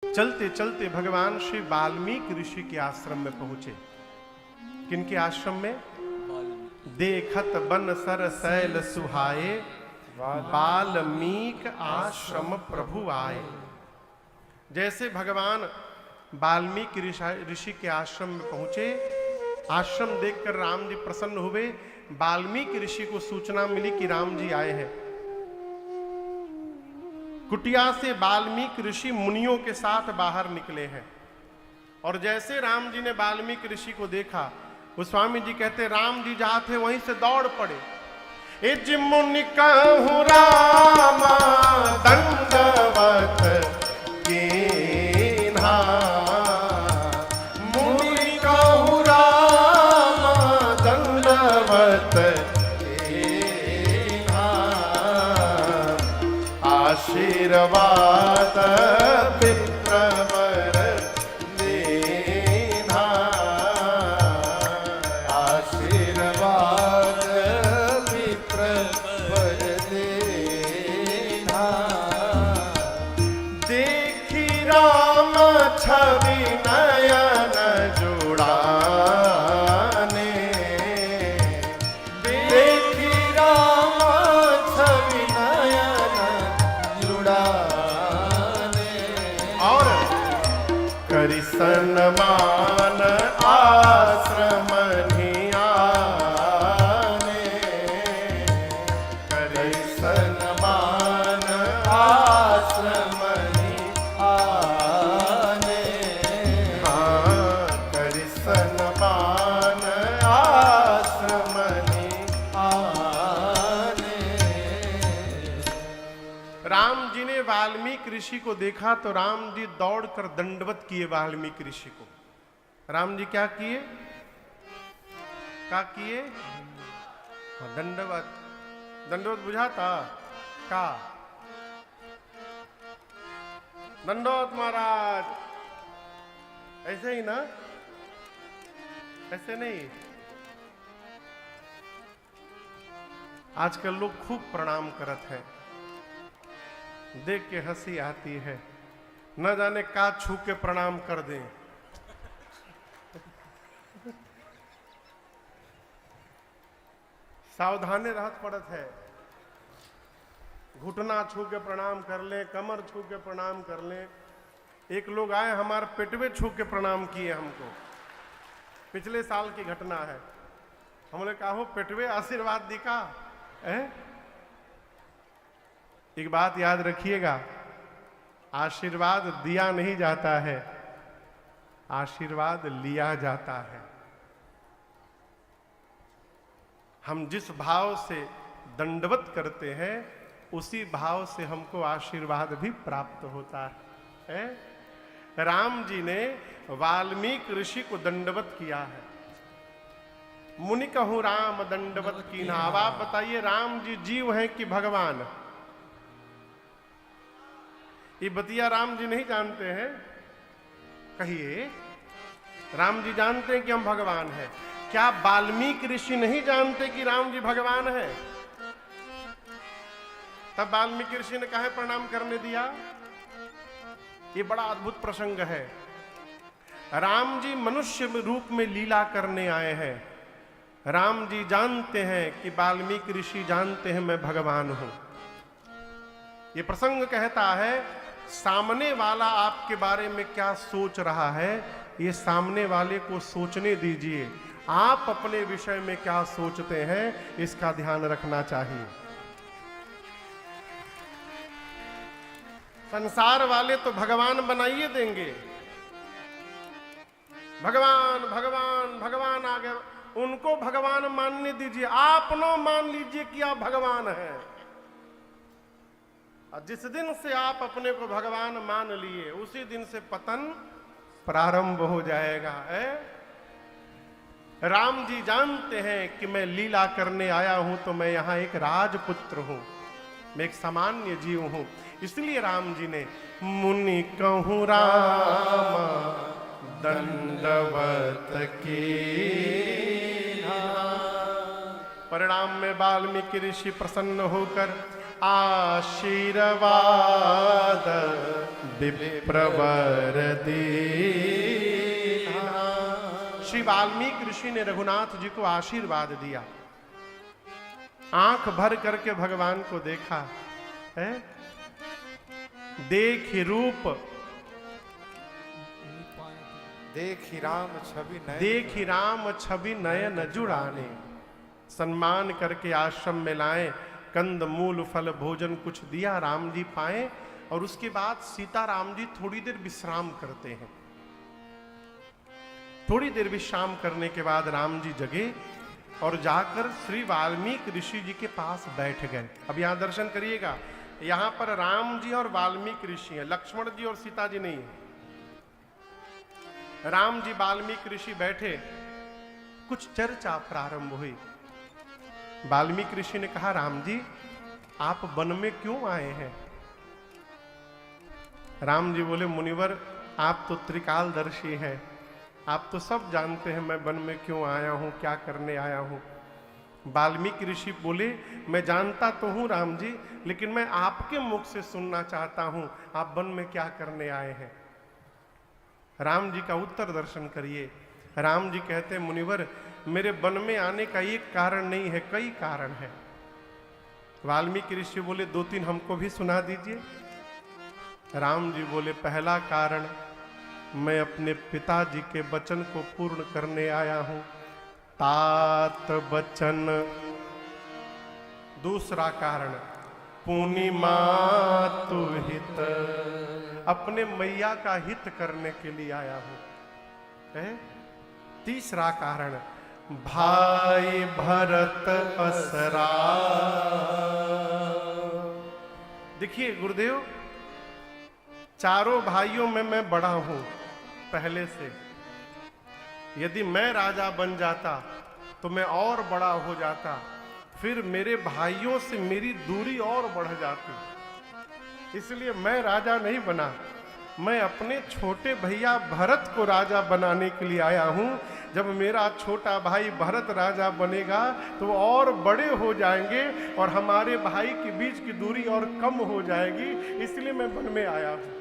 चलते चलते भगवान श्री वाल्मीकि ऋषि के आश्रम में पहुंचे। किनके आश्रम में? देखत बन सर सैल सुहाए, वाल्मीकि आश्रम प्रभु आए। जैसे भगवान वाल्मीकि ऋषि के आश्रम में पहुंचे, आश्रम देखकर राम जी प्रसन्न हुए। वाल्मीकि ऋषि को सूचना मिली कि राम जी आए हैं। कुटिया से वाल्मीकि ऋषि मुनियों के साथ बाहर निकले हैं। और जैसे राम जी ने वाल्मीकि ऋषि को देखा, गोस्वामी जी कहते राम जी जहां थे वहीं से दौड़ पड़े। ए जी मुनि कहूं रामा दंडवत कीन्हा, मुनि कहूं रामा दंडवत कीन्हा, आशीर्वाद विप्रवर देना, आशीर्वाद विप्रवर देना। देखी राम छवि नयन जुड़ाने, देखी राम छवि नयन जुड़ाने, और करि सन्मान आश्रम नियाने, करि सन्मान आश्रम नियाने, हाँ करि सन्मान आश्रम नियाने। राम जी ने वाल्मीकि ऋषि को देखा तो राम जी दौड़कर दंडवत किए वाल्मीकि ऋषि को। राम जी क्या किए? क्या किए? दंडवत। दंडवत बुझाता का? दंडवत महाराज, ऐसे ही ना? ऐसे नहीं। आजकल लोग खूब प्रणाम करत हैं, देख के हंसी आती है। न जाने का छू के प्रणाम कर दें। सावधानी रहत पड़त है। घुटना छू के प्रणाम कर लें, कमर छू के प्रणाम कर लें। एक लोग आए हमारे पेटवे छू के प्रणाम किए हमको। पिछले साल की घटना है। हमने कहा हो पेटवे आशीर्वाद दिखा है। एक बात याद रखिएगा, आशीर्वाद दिया नहीं जाता है, आशीर्वाद लिया जाता है। हम जिस भाव से दंडवत करते हैं उसी भाव से हमको आशीर्वाद भी प्राप्त होता है। राम जी ने वाल्मीकि ऋषि को दंडवत किया है। मुनि कहूं राम दंडवत कीन्हा। अब आप बताइए राम जी जीव हैं कि भगवान? ये बतिया राम जी नहीं जानते हैं? कहिए, राम जी जानते हैं कि हम भगवान हैं। क्या वाल्मीकि ऋषि नहीं जानते कि राम जी भगवान हैं? तब वाल्मीकि ऋषि ने काहे प्रणाम करने दिया? ये बड़ा अद्भुत प्रसंग है। राम जी मनुष्य रूप में लीला करने आए हैं। राम जी जानते हैं कि वाल्मीकि ऋषि जानते हैं मैं भगवान हूं। ये प्रसंग कहता है सामने वाला आपके बारे में क्या सोच रहा है, ये सामने वाले को सोचने दीजिए। आप अपने विषय में क्या सोचते हैं इसका ध्यान रखना चाहिए। संसार वाले तो भगवान बनाइए देंगे, भगवान भगवान भगवान आगे, उनको भगवान मानने दीजिए। आप न मान लीजिए कि आप भगवान हैं। और जिस दिन से आप अपने को भगवान मान लिए उसी दिन से पतन प्रारंभ हो जाएगा। राम जी जानते हैं कि मैं लीला करने आया हूं तो मैं यहां एक राजपुत्र हूं, मैं एक सामान्य जीव हूं। इसलिए राम जी ने मुनि कहूं राम दंडवत कीन्हा। परिणाम में वाल्मीकि ऋषि प्रसन्न होकर आशीर्वाद विप्रवर दीना। श्री वाल्मीकि ऋषि ने रघुनाथ जी को आशीर्वाद दिया, आंख भर करके भगवान को देखा है। देखि रूप देखि राम छवि नयन जुड़ाने। सम्मान करके आश्रम में लाए, कंद मूल फल भोजन कुछ दिया, राम जी पाए। और उसके बाद सीता राम जी थोड़ी देर विश्राम करते हैं। थोड़ी देर विश्राम करने के बाद राम जी जगे और जाकर श्री वाल्मीकि ऋषि जी के पास बैठ गए। अब यहां दर्शन करिएगा, यहां पर राम जी और वाल्मीकि ऋषि हैं, लक्ष्मण जी और सीता जी नहीं है। राम जी वाल्मीकि ऋषि बैठे, कुछ चर्चा प्रारंभ हुई। वाल्मीकि ऋषि ने कहा, राम जी आप वन में क्यों आए हैं? राम जी बोले, मुनिवर आप तो त्रिकालदर्शी हैं, आप तो सब जानते हैं मैं वन में क्यों आया हूं, क्या करने आया हूं। वाल्मीकि ऋषि बोले, मैं जानता तो हूं राम जी, लेकिन मैं आपके मुख से सुनना चाहता हूं, आप वन में क्या करने आए हैं। राम जी का उत्तर दर्शन करिए। राम जी कहते हैं, मुनिवर मेरे वन में आने का एक कारण नहीं है, कई कारण है। वाल्मीकि ऋषि बोले, दो तीन हमको भी सुना दीजिए। राम जी बोले, पहला कारण मैं अपने पिताजी के वचन को पूर्ण करने आया हूं, तात वचन। दूसरा कारण पुनि मातु हित, अपने मैया का हित करने के लिए आया हूं। तीसरा कारण भाई भरत असरा। देखिए गुरुदेव, चारों भाइयों में मैं बड़ा हूं पहले से। यदि मैं राजा बन जाता तो मैं और बड़ा हो जाता, फिर मेरे भाइयों से मेरी दूरी और बढ़ जाती। इसलिए मैं राजा नहीं बना, मैं अपने छोटे भैया भरत को राजा बनाने के लिए आया हूं। जब मेरा छोटा भाई भरत राजा बनेगा तो वो और बड़े हो जाएंगे और हमारे भाई के बीच की दूरी और कम हो जाएगी, इसलिए मैं वन में आया हूं।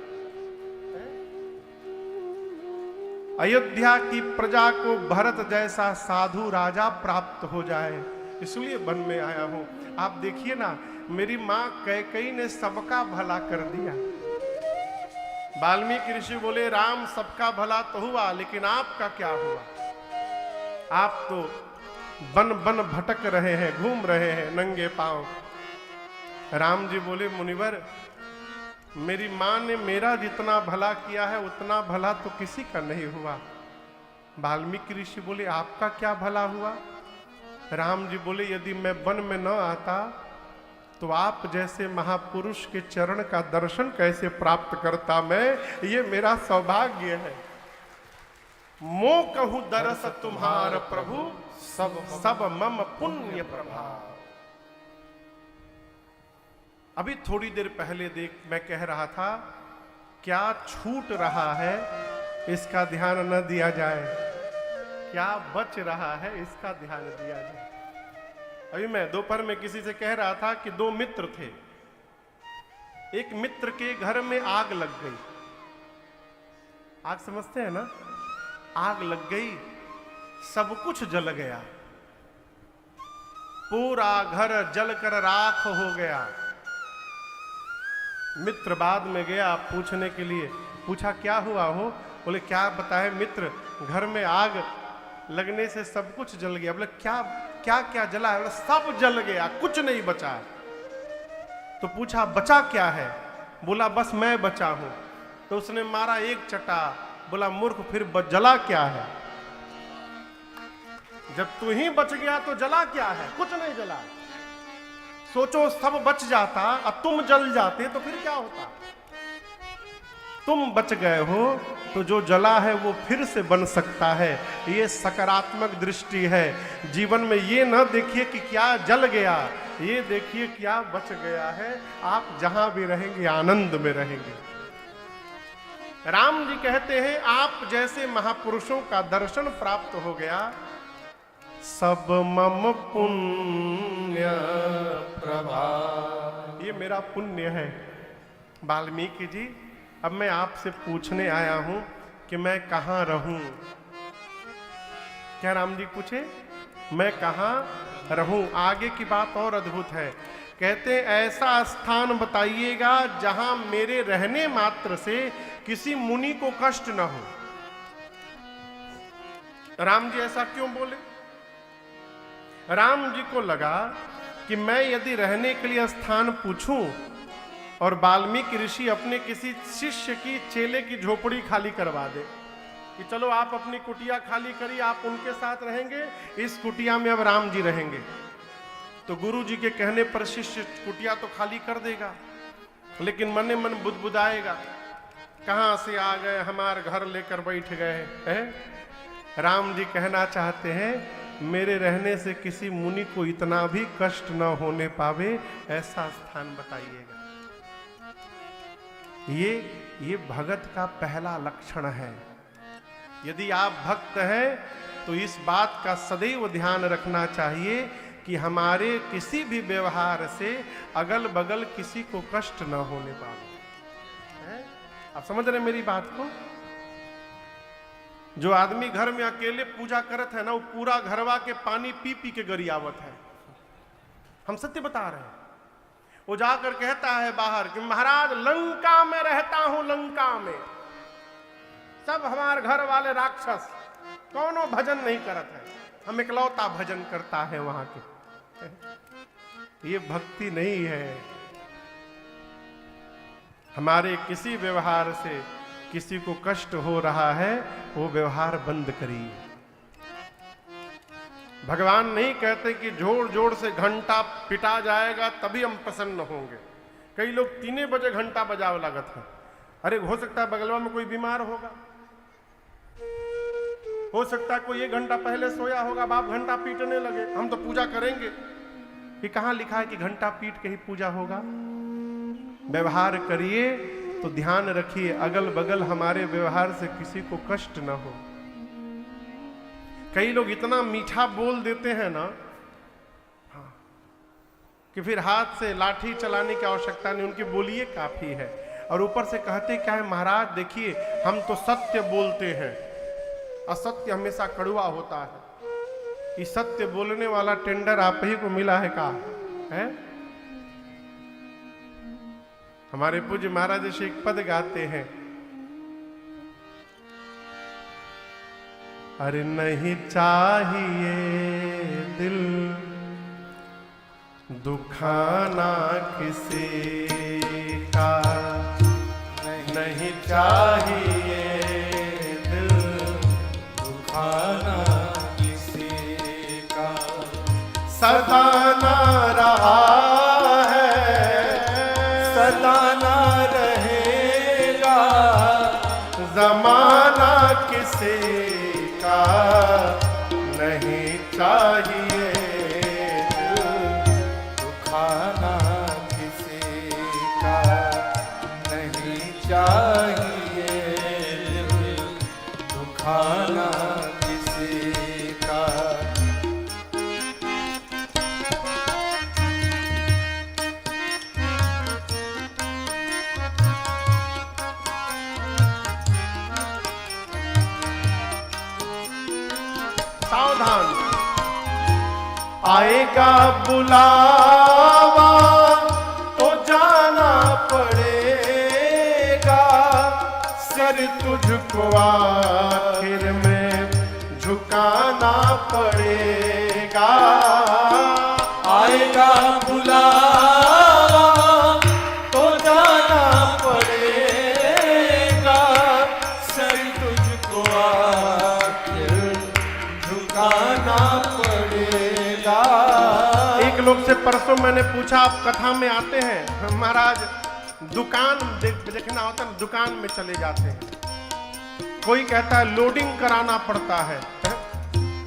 अयोध्या की प्रजा को भरत जैसा साधु राजा प्राप्त हो जाए, इसलिए वन में आया हूं। आप देखिए ना, मेरी मां कैकेयी ने सबका भला कर दिया। वाल्मीकि ऋषि बोले, राम सबका भला तो हुआ, लेकिन आपका क्या हुआ? आप तो बन बन भटक रहे हैं, घूम रहे हैं नंगे पांव। राम जी बोले, मुनिवर मेरी मां ने मेरा जितना भला किया है उतना भला तो किसी का नहीं हुआ। वाल्मीकि ऋषि बोले, आपका क्या भला हुआ? राम जी बोले, यदि मैं वन में न आता तो आप जैसे महापुरुष के चरण का दर्शन कैसे प्राप्त करता मैं, ये मेरा सौभाग्य है। मो कहूं दरस तुम्हार प्रभु, सब मम पुण्य प्रभाव। अभी थोड़ी देर पहले मैं कह रहा था, क्या छूट रहा है इसका ध्यान न दिया जाए, क्या बच रहा है इसका ध्यान दिया जाए। अभी मैं दोपहर में किसी से कह रहा था कि दो मित्र थे, एक मित्र के घर में आग लग गई। आग समझते हैं ना, आग लग गई, सब कुछ जल गया, पूरा घर जलकर राख हो गया। मित्र बाद में गया पूछने के लिए, पूछा क्या हुआ हो? बोले, क्या बताए मित्र, घर में आग लगने से सब कुछ जल गया। बोले, क्या क्या क्या जला है? बोले, सब जल गया, कुछ नहीं बचा। तो पूछा बचा क्या है? बोला, बस मैं बचा हूं। तो उसने मारा एक चटा, बोला, मूर्ख फिर जला क्या है? जब तू ही बच गया तो जला क्या है? कुछ नहीं जला। सोचो सब बच जाता और तुम जल जाते तो फिर क्या होता? तुम बच गए हो तो जो जला है वो फिर से बन सकता है। ये सकारात्मक दृष्टि है। जीवन में ये न देखिए कि क्या जल गया, ये देखिए क्या बच गया है। आप जहां भी रहेंगे आनंद में रहेंगे। राम जी कहते हैं, आप जैसे महापुरुषों का दर्शन प्राप्त हो गया, सब मम पुण्य प्रभाव, ये मेरा पुण्य है। वाल्मीकि जी अब मैं आपसे पूछने आया हूं कि मैं कहां रहूं। क्या राम जी पूछे, मैं कहां रहूं? आगे की बात और अद्भुत है। कहते ऐसा स्थान बताइएगा जहां मेरे रहने मात्र से किसी मुनि को कष्ट न हो। राम जी ऐसा क्यों बोले? राम जी को लगा कि मैं यदि रहने के लिए स्थान पूछूं और वाल्मीकि ऋषि अपने किसी शिष्य की, चेले की झोपड़ी खाली करवा दे कि चलो आप अपनी कुटिया खाली करिए, आप उनके साथ रहेंगे, इस कुटिया में अब राम जी रहेंगे, तो गुरु जी के कहने पर शिष्य कुटिया तो खाली कर देगा, लेकिन मने मन बुदबुदाएगा, कहां से आ गए, हमार घर लेकर बैठ गए हैं। राम जी कहना चाहते हैं मेरे रहने से किसी मुनि को इतना भी कष्ट न होने पावे, ऐसा स्थान बताइएगा। ये भगत का पहला लक्षण है। यदि आप भक्त हैं तो इस बात का सदैव ध्यान रखना चाहिए कि हमारे किसी भी व्यवहार से अगल बगल किसी को कष्ट न होने पावे। आप समझ रहे मेरी बात को? जो आदमी घर में अकेले पूजा करत है ना, वो पूरा घरवा के पानी पी पी के गरियावत है। हम सत्य बता रहे हैं। वो जाकर कहता है बाहर कि महाराज लंका में रहता हूं, लंका में सब हमारे घर वाले राक्षस, कौनो भजन नहीं करत है, हम इकलौता भजन करता है वहां के। ये भक्ति नहीं है। हमारे किसी व्यवहार से किसी को कष्ट हो रहा है, वो व्यवहार बंद करिए। भगवान नहीं कहते कि जोर जोर से घंटा पिटा जाएगा तभी हम प्रसन्न होंगे। कई लोग 3 बजे घंटा बजाव लागत है। अरे हो सकता है बगलवा में कोई बीमार होगा, हो सकता है कोई 1 घंटा पहले सोया होगा, बाप घंटा पीटने लगे, हम तो पूजा करेंगे। ये कहां लिखा है कि घंटा पीट के ही पूजा होगा? व्यवहार करिए तो ध्यान रखिए अगल बगल हमारे व्यवहार से किसी को कष्ट ना हो। कई लोग इतना मीठा बोल देते हैं ना कि फिर हाथ से लाठी चलाने की आवश्यकता नहीं, उनकी बोलिए काफी है। और ऊपर से कहते क्या है, महाराज देखिए हम तो सत्य बोलते हैं, असत्य हमेशा कड़वा होता है। इस सत्य बोलने वाला टेंडर आप ही को मिला है का है? हमारे पूज्य महाराज जी एक पद गाते हैं, अरे नहीं चाहिए दिल दुखाना किसी का, नहीं चाहिए दिल दुखाना किसी का, सदा ना रहा सदाना रहेगा, जमाना किसी का नहीं चाहिए दुखाना किसी का, नहीं चाहिए दुखाना किसी का। सावधान, आएगा बुलावा तो जाना पड़ेगा, सिर तुझको आखिर में झुकाना पड़ेगा। आएगा बुलावा तो जाना पड़ेगा, सिर तुझको झुकाना पड़ेगा। एक लोग से परसों मैंने पूछा आप कथा में आते हैं? महाराज दुकान देखना होता है, दुकान में चले जाते हैं। कोई कहता है लोडिंग कराना पड़ता है,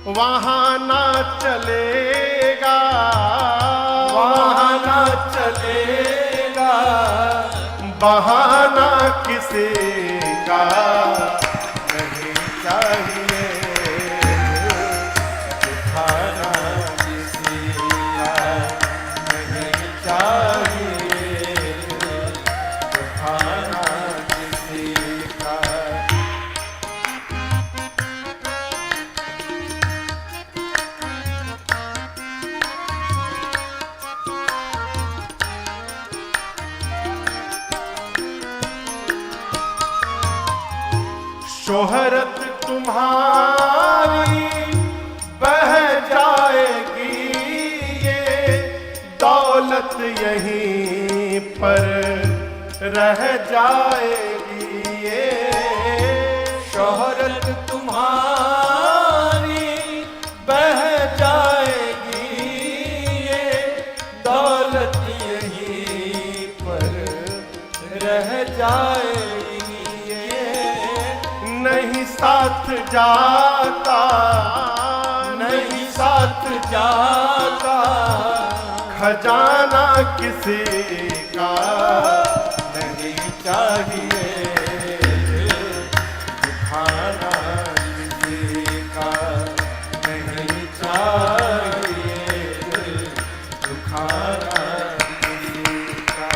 वहां ना चलेगा, वहां ना चलेगा, बहाना किसी का नहीं चाहिए दुखाना किसी का, नहीं चाहिए दुखाना किसी शोहरत तुम्हारी बह जाएगी, ये दौलत यहीं पर रह जाएगी, ये शोहरत तुम्हारी बह जाएगी, ये दौलत यहीं पर रह जाएगी, ये नहीं साथ जाता, नहीं साथ जाता खजाना किसी का नहीं चाहिए, खाना किसी का नहीं चाहिए, खाना किसी का।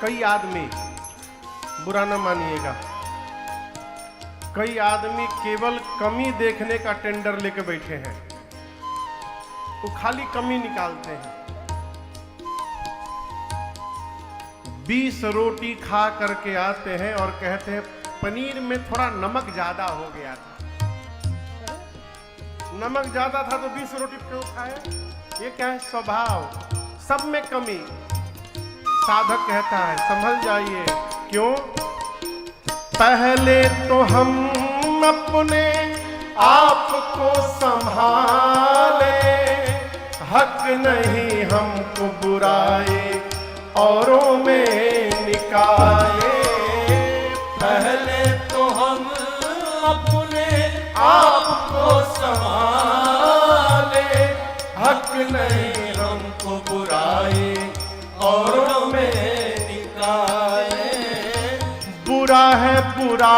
कई आदमी, बुरा न मानिएगा, कई आदमी केवल कमी देखने का टेंडर लेके बैठे हैं, वो खाली कमी निकालते हैं। 20 रोटी खा करके आते हैं और कहते हैं पनीर में थोड़ा नमक ज्यादा हो गया था। नमक ज्यादा था तो 20 रोटी क्यों खाए? ये क्या है? स्वभाव, सब में कमी। साधक कहता है संभल जाइए। क्यों? पहले तो हम अपने आप को संभाले, हक नहीं हमको बुराई औरों में निकाले। पहले तो हम अपने आप को संभाले, हक नहीं हमको बुराई औरों में निकाले। बुरा है बुरा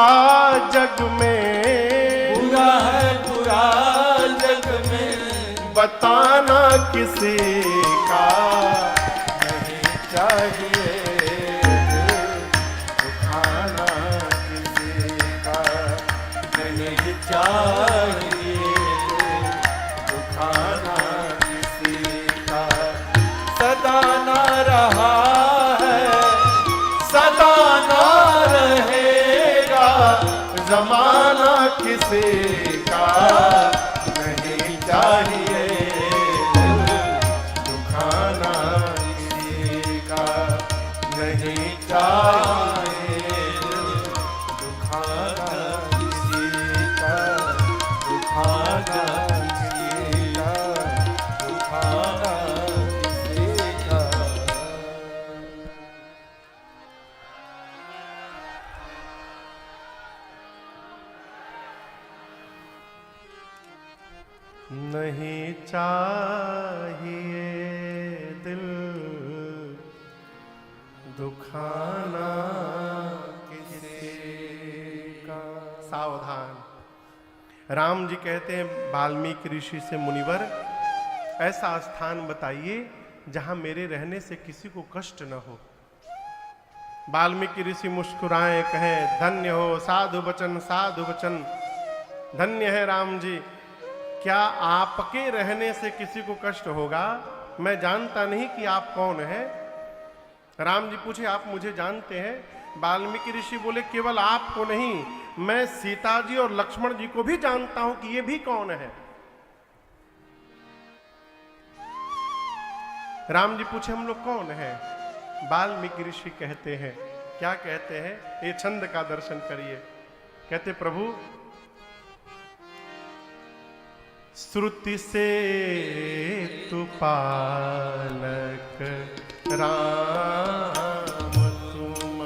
जग में, बुरा है बुरा जग में, बताना किसी का नहीं चाहिए, खाना किसी का नहीं चाहिए, खाना किसी का। सदा ना रहा है, सदा ना रहेगा, जमाना किसी का नहीं चाहिए, दुखाना किसी का नहीं चाहिए, दुखाना किसी का, दुखाना किसी का, दुखाना किसी का। नहीं चाहिए दिल दुखाना किसी का। सावधान। राम जी कहते हैं वाल्मीकि ऋषि से, मुनिवर ऐसा स्थान बताइए जहां मेरे रहने से किसी को कष्ट न हो। वाल्मीकि ऋषि मुस्कुराए, कहे धन्य हो, साधु वचन साधु वचन, धन्य है राम जी। क्या आपके रहने से किसी को कष्ट होगा? मैं जानता नहीं कि आप कौन हैं। राम जी पूछे, आप मुझे जानते हैं? वाल्मीकि ऋषि बोले, केवल आपको नहीं, मैं सीता जी और लक्ष्मण जी को भी जानता हूं कि ये भी कौन है। राम जी पूछे, हम लोग कौन हैं? वाल्मीकि ऋषि कहते हैं, क्या कहते हैं? ये छंद का दर्शन करिए। कहते, प्रभु श्रुति से तु पालक राम तुम,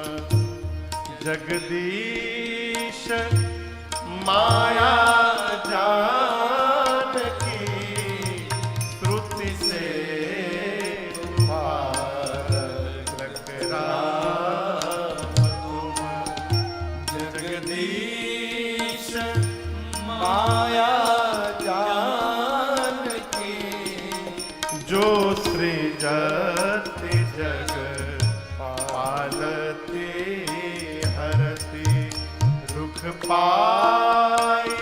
जगदीश माया जानकी, श्रुति से तु पालक राम तुम, जगदीश माया जो सृजति जग पालती हरति, रुख सुख पाई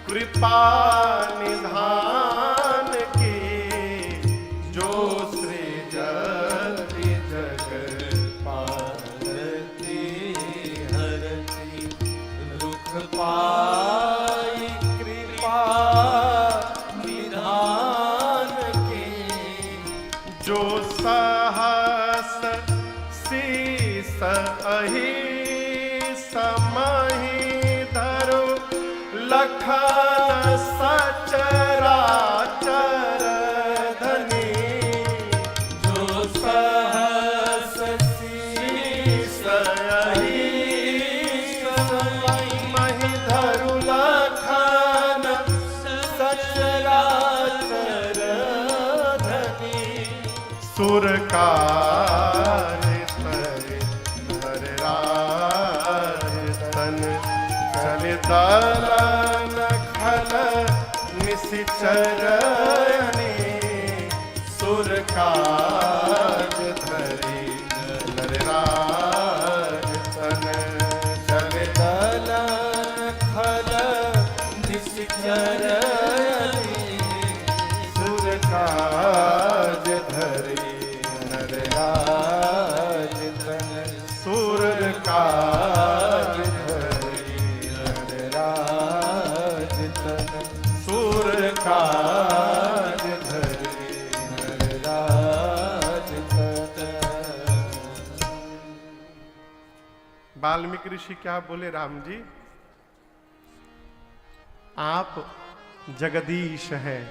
कृपा निधान की, जो सृजति जगत पालती हरती दुख पाई कृपा निधान की, जो सहस शीस अहिस मही धरो, लखन सचराचर धनी, जो सहस शीस अहिस मही धरु लखन सचराचर धनी, सुर दलन खल निशिचरणी, सुर काज धरि नरराज तन, चले दलन खल निशिचरणी, सुर काज धरि नरराज तन, सुर काज सुर काज धरि नरराज तन। वाल्मीकि ऋषि क्या बोले? राम जी आप जगदीश हैं,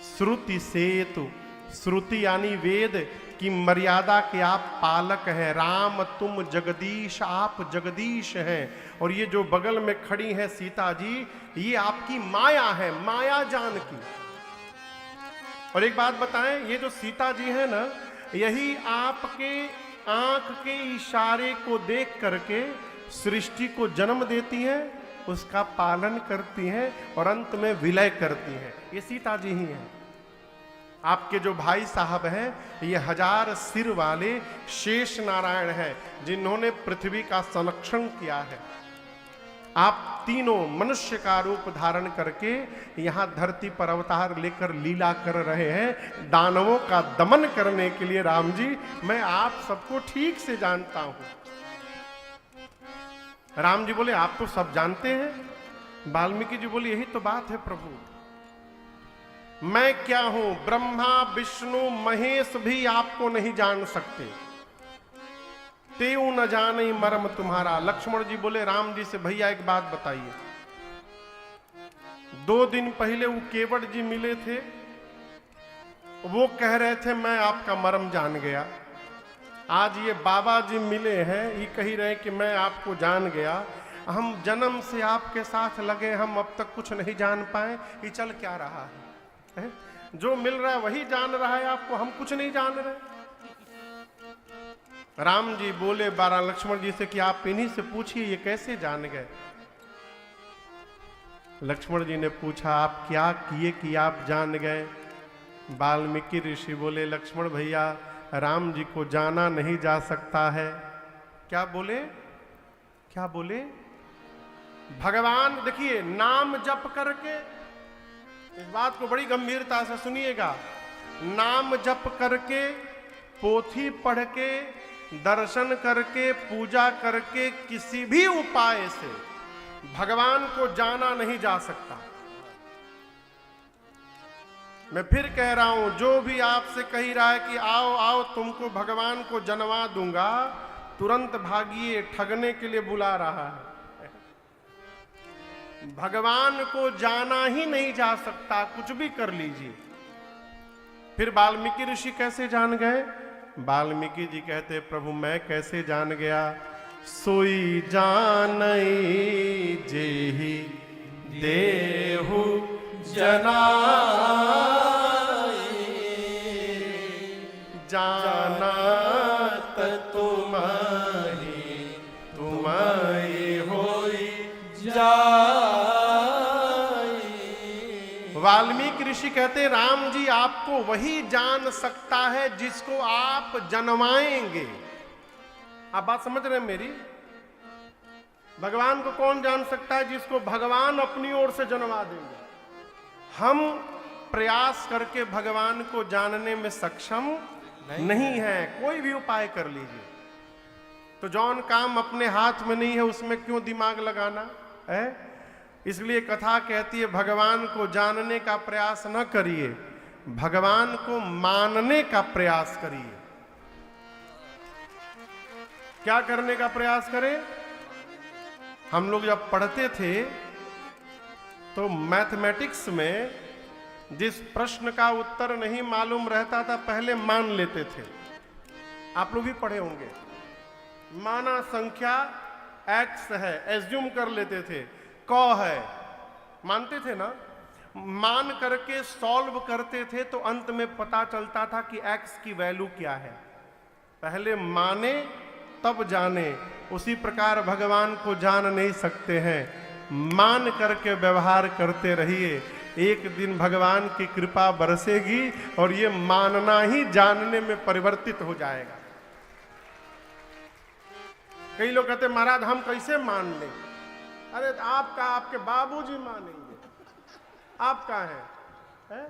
श्रुति सेतु, श्रुति यानी वेद की मर्यादा के आप पालक हैं। राम तुम जगदीश, आप जगदीश हैं। और ये जो बगल में खड़ी है सीता जी, ये आपकी माया है, माया जानकी। और एक बात बताएं, ये जो सीता जी है ना, यही आपके आंख के इशारे को देख करके सृष्टि को जन्म देती हैं, उसका पालन करती हैं और अंत में विलय करती हैं। ये सीता जी ही हैं। आपके जो भाई साहब हैं, ये 1000 सिर वाले शेष नारायण हैं, जिन्होंने पृथ्वी का संरक्षण किया है। आप तीनों मनुष्य का रूप धारण करके यहां धरती पर अवतार लेकर लीला कर रहे हैं, दानवों का दमन करने के लिए। राम जी मैं आप सबको ठीक से जानता हूं। राम जी बोले आप तो सब जानते हैं। वाल्मीकि जी बोले यही तो बात है प्रभु, मैं क्या हूं, ब्रह्मा विष्णु महेश भी आपको नहीं जान सकते, तेऊ न जाने मर्म तुम्हारा। लक्ष्मण जी बोले राम जी से भैया एक बात बताइए, 2 दिन पहले वो केवट जी मिले थे, वो कह रहे थे मैं आपका मर्म जान गया। आज ये बाबा जी मिले हैं, ये कह रहे हैं कि मैं आपको जान गया। हम जन्म से आपके साथ लगे, हम अब तक कुछ नहीं जान पाए, ये चल क्या रहा है? जो मिल रहा है वही जान रहा है आपको, हम कुछ नहीं जान रहे। राम जी बोले 12 लक्ष्मण जी से कि आप इन्हीं से पूछिए ये कैसे जान गए। लक्ष्मण जी ने पूछा आप क्या किए कि आप जान गए? वाल्मीकि ऋषि बोले लक्ष्मण भैया राम जी को जाना नहीं जा सकता है। क्या बोले? क्या बोले? भगवान देखिए नाम जप करके, इस बात को बड़ी गंभीरता से सुनिएगा, नाम जप करके, पोथी पढ़ के, दर्शन करके, पूजा करके, किसी भी उपाय से भगवान को जाना नहीं जा सकता। मैं फिर कह रहा हूं, जो भी आपसे कह रहा है कि आओ आओ तुमको भगवान को जनवा दूंगा, तुरंत भागिए, ठगने के लिए बुला रहा है। भगवान को जाना ही नहीं जा सकता, कुछ भी कर लीजिए। फिर वाल्मीकि ऋषि कैसे जान गए? वाल्मीकि जी कहते प्रभु मैं कैसे जान गया? सोई जानई जेहि देहु जनाई, जानत तुम्हारी तुम्हारी होई जाई। वाल्मीकि ऋषि कहते राम जी आपको वही जान सकता है जिसको आप जनवाएंगे। आप बात समझ रहे हैं मेरी? भगवान को कौन जान सकता है? जिसको भगवान अपनी ओर से जन्मा देंगे। हम प्रयास करके भगवान को जानने में सक्षम नहीं है। कोई भी उपाय कर लीजिए, तो जौन काम अपने हाथ में नहीं है उसमें क्यों दिमाग लगाना है? इसलिए कथा कहती है भगवान को जानने का प्रयास न करिए, भगवान को मानने का प्रयास करिए। क्या करने का प्रयास करें? हम लोग जब पढ़ते थे तो मैथमेटिक्स में जिस प्रश्न का उत्तर नहीं मालूम रहता था पहले मान लेते थे। आप लोग भी पढ़े होंगे। माना संख्या x है, एज्यूम कर लेते थे, क है, मानते थे ना। मान करके सॉल्व करते थे तो अंत में पता चलता था कि x की वैल्यू क्या है। पहले माने तब जाने। उसी प्रकार भगवान को जान नहीं सकते हैं, मान करके व्यवहार करते रहिए। एक दिन भगवान की कृपा बरसेगी और ये मानना ही जानने में परिवर्तित हो जाएगा। कई लोग कहते महाराज हम कैसे मान लें? अरे आपका आपके बाबूजी मानेंगे, आप कहाँ हैं?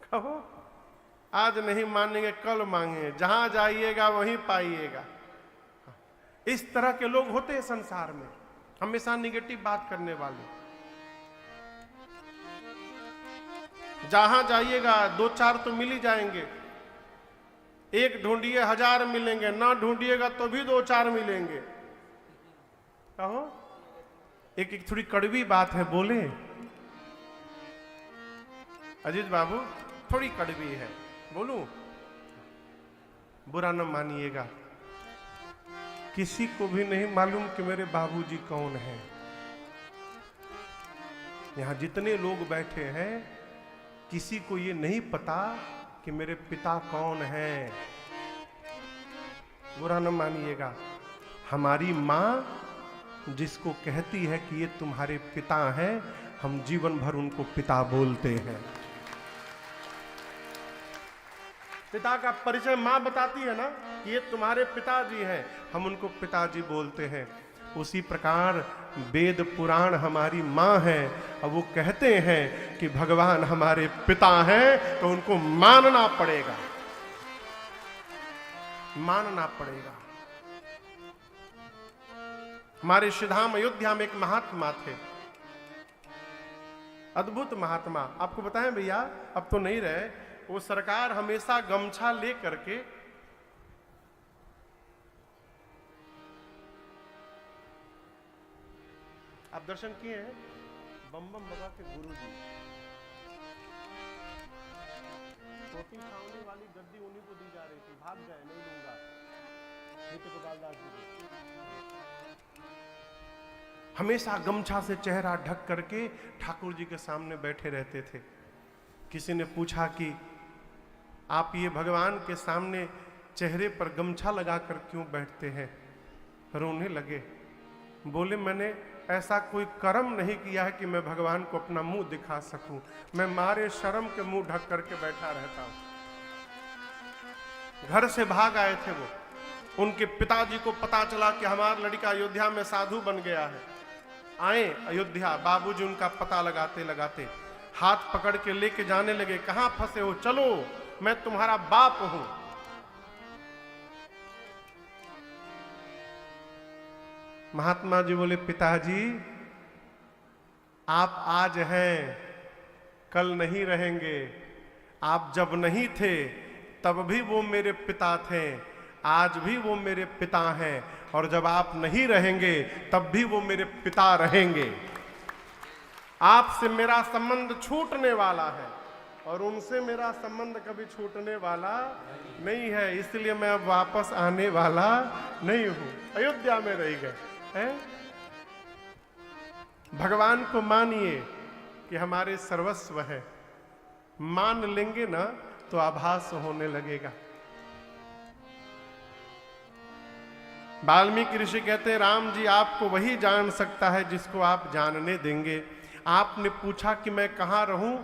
कहो आज नहीं मानेंगे कल मांगे, जहां जाइएगा वहीं पाइएगा। इस तरह के लोग होते हैं संसार में, हमेशा निगेटिव बात करने वाले। जहां जाइएगा दो चार तो मिल ही जाएंगे। एक ढूंढिए 1000 मिलेंगे, ना ढूंढिएगा तो भी 2-4 मिलेंगे। कहो एक थोड़ी कड़वी बात है, बोले अजीत बाबू, थोड़ी कड़वी है, बोलूं? बुरा न मानिएगा। किसी को भी नहीं मालूम कि मेरे बाबूजी कौन हैं। यहां जितने लोग बैठे हैं किसी को ये नहीं पता कि मेरे पिता कौन हैं। बुरा न मानिएगा। हमारी मां जिसको कहती है कि ये तुम्हारे पिता हैं, हम जीवन भर उनको पिता बोलते हैं। पिता का परिचय मां बताती है ना कि ये तुम्हारे पिताजी हैं, हम उनको पिताजी बोलते हैं। उसी प्रकार वेद पुराण हमारी मां है, अब वो कहते हैं कि भगवान हमारे पिता हैं, तो उनको मानना पड़ेगा, मानना पड़ेगा। हमारे श्रीधाम अयोध्या में एक महात्मा थे, अद्भुत महात्मा। आपको बताएं भैया, अब तो नहीं रहे, वो सरकार हमेशा गमछा ले करके आप दर्शन किए हैं बम बम बाबा के गुरु जी, छोटी छावनी वाली गद्दी उन्हीं को दी जा रही थी, भाग गए, नहीं लूंगा। नित्य गोपाल दास जी हमेशा गमछा से चेहरा ढक करके ठाकुर जी के सामने बैठे रहते थे। किसी ने पूछा कि आप ये भगवान के सामने चेहरे पर गमछा लगाकर क्यों बैठते हैं? रोने लगे, बोले मैंने ऐसा कोई कर्म नहीं किया है कि मैं भगवान को अपना मुंह दिखा सकूं, मैं मारे शर्म के मुंह ढक करके बैठा रहता हूं। घर से भाग आए थे वो, उनके पिताजी को पता चला कि हमारा लड़का अयोध्या में साधु बन गया है। आए अयोध्या, बाबूजी उनका पता लगाते लगाते हाथ पकड़ के लेके जाने लगे, कहां फंसे हो, चलो मैं तुम्हारा बाप हूं। महात्मा जी बोले पिताजी आप आज हैं, कल नहीं रहेंगे। आप जब नहीं थे तब भी वो मेरे पिता थे, आज भी वो मेरे पिता हैं, और जब आप नहीं रहेंगे तब भी वो मेरे पिता रहेंगे। आपसे मेरा संबंध छूटने वाला है और उनसे मेरा संबंध कभी छूटने वाला नहीं है, इसलिए मैं अब वापस आने वाला नहीं हूं। अयोध्या में रह गए हैं। भगवान को मानिए कि हमारे सर्वस्व है, मान लेंगे ना तो आभास होने लगेगा। वाल्मीकि ऋषि कहते हैं राम जी आपको वही जान सकता है जिसको आप जानने देंगे। आपने पूछा कि मैं कहाँ रहूं,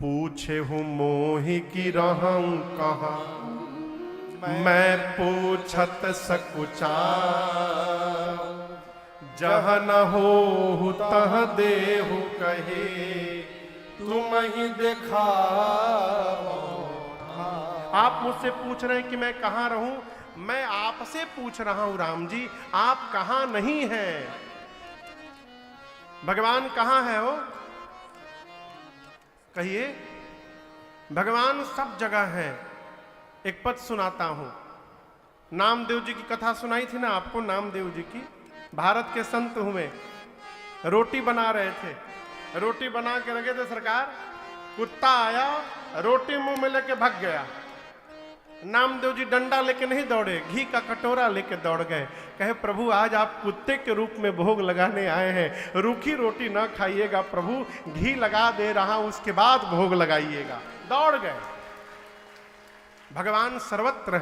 पूछे हूं मोहि की रहूं कहाँ, मैं पूछत सकुचा। जह न हो तह देहु कहे, तुम ही दिखाओ। आप मुझसे पूछ रहे हैं कि मैं कहाँ रहूं, मैं आपसे पूछ रहा हूं राम जी, आप कहां नहीं हैं? भगवान कहां है हो? कहिए। भगवान सब जगह है। एक पद सुनाता हूं। नामदेव जी की कथा सुनाई थी ना आपको, नामदेव जी की। भारत के संत हुए, रोटी बना रहे थे, रोटी बना के रखे थे सरकार, कुत्ता आया, रोटी मुंह में लेके भाग गया। नामदेव जी डंडा लेके नहीं दौड़े, घी का कटोरा लेके दौड़ गए। कहे प्रभु आज आप कुत्ते के रूप में भोग लगाने आए हैं, रूखी रोटी ना खाइएगा प्रभु, घी लगा दे रहा हूं उसके बाद भोग लगाइएगा। दौड़ गए। भगवान सर्वत्र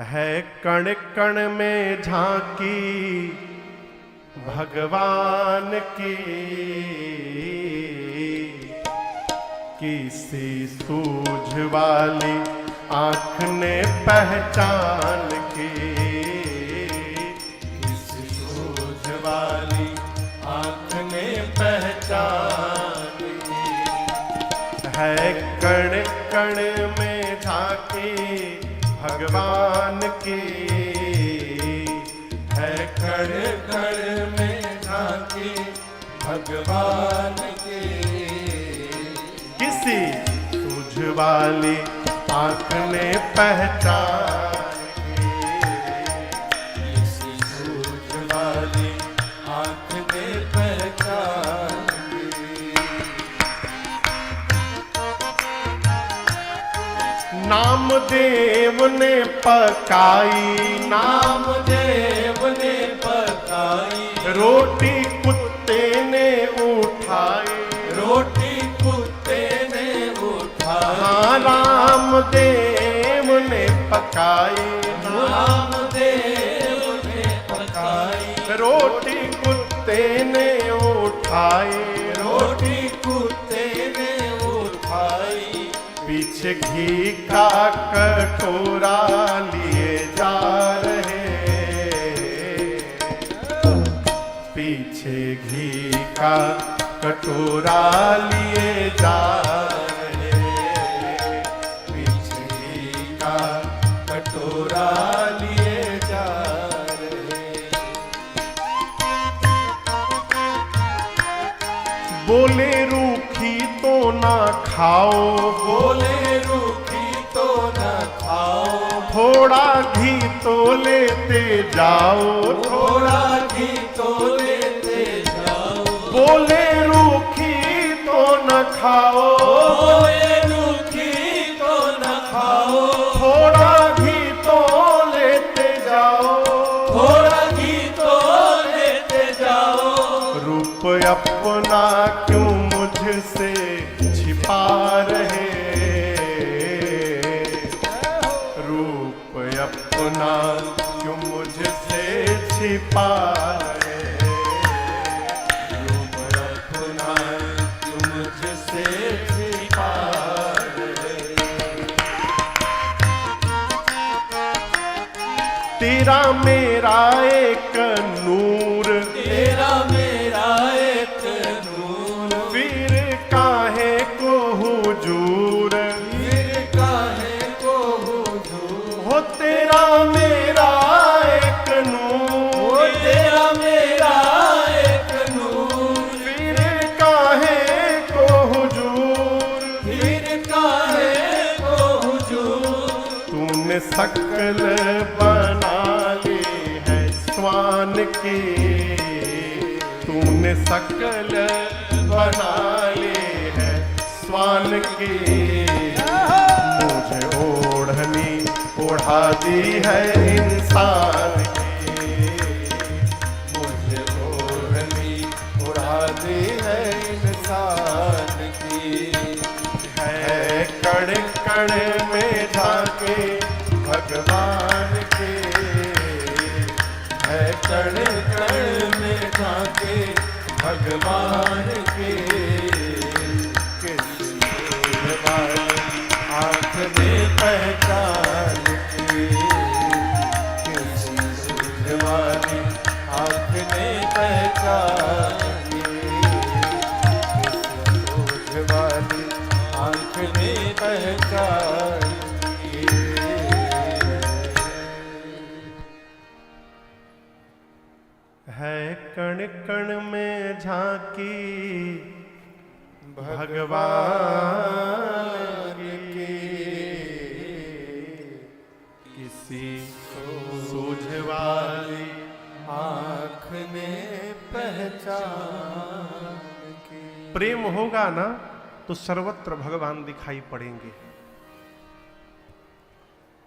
है कण कण में झांकी भगवान की, किसी सूझ वाली आंख ने पहचान की, किसी सूझ वाली आंख ने पहचान की। है कण कण में झांकी भगवान की, है कण कण में झांकी भगवान की। किसी सूझ वाली आंख ने पहचान की, किसी सूझ वाली आंख ने पहचान की। नामदेव ने पकाई, नामदेव ने पकाई, रोटी कुत्ते ने उठाई, रोटी कुत्ते ने उठाई। हाँ रामदेव ने पकाई, रामदेव ने पकाई, रोटी कुत्ते ने उठाई, रोटी कुत्ते ने उठाई। पीछे घी का कटोरा लिए जा रहे, पीछे घी का कटोरा लिए जा रहे, पीछे घी का कटोरा लिए जा रहे। बोले रूखी तो ना खाओ, बोले रूखी तो न खाओ, थोड़ा घी तो लेते जाओ, थोड़ा घी तो लेते जाओ। बोले रूखी तो न खाओ, बोले रूखी तो न खाओ, थोड़ा घी तो लेते जाओ, थोड़ा घी तो लेते जाओ। रूप अपना क्यों मुझसे छिपा रहे, रूप अपना क्यों मुझसे छिपा रहे, रूप अपना तुम मुझसे छिपा रहे। तेरा मेरा एक नूर, तेरा मेरा एक नूर, फिर काहे को हुजूर, फिर काहे को हुजूर। हो तेरा मेरा एक नूर, तेरा मेरा एक नूर, फिर काहे को हुजूर, फिर काहे को हुजूर। तूने शकल बना ली है स्वान की, तूने शकल बना ली है स्वान की, मुझे ओढ़नी ओढ़ा दी है इंसान की, मुझे ओढ़नी उड़ा दी है इंसान की। है कण कण में झांके भगवान के, है कण कण में झांके भगवान के। किसी आँख ने पहचान की, किसी सूझ वाली आँख ने पहचान पहचान सोझ वाली आँख ने पहचान है कण कण में झांकी भगवान की, किसी सूझ वाली आँख ने पहचान की। प्रेम होगा ना तो सर्वत्र भगवान दिखाई पड़ेंगे।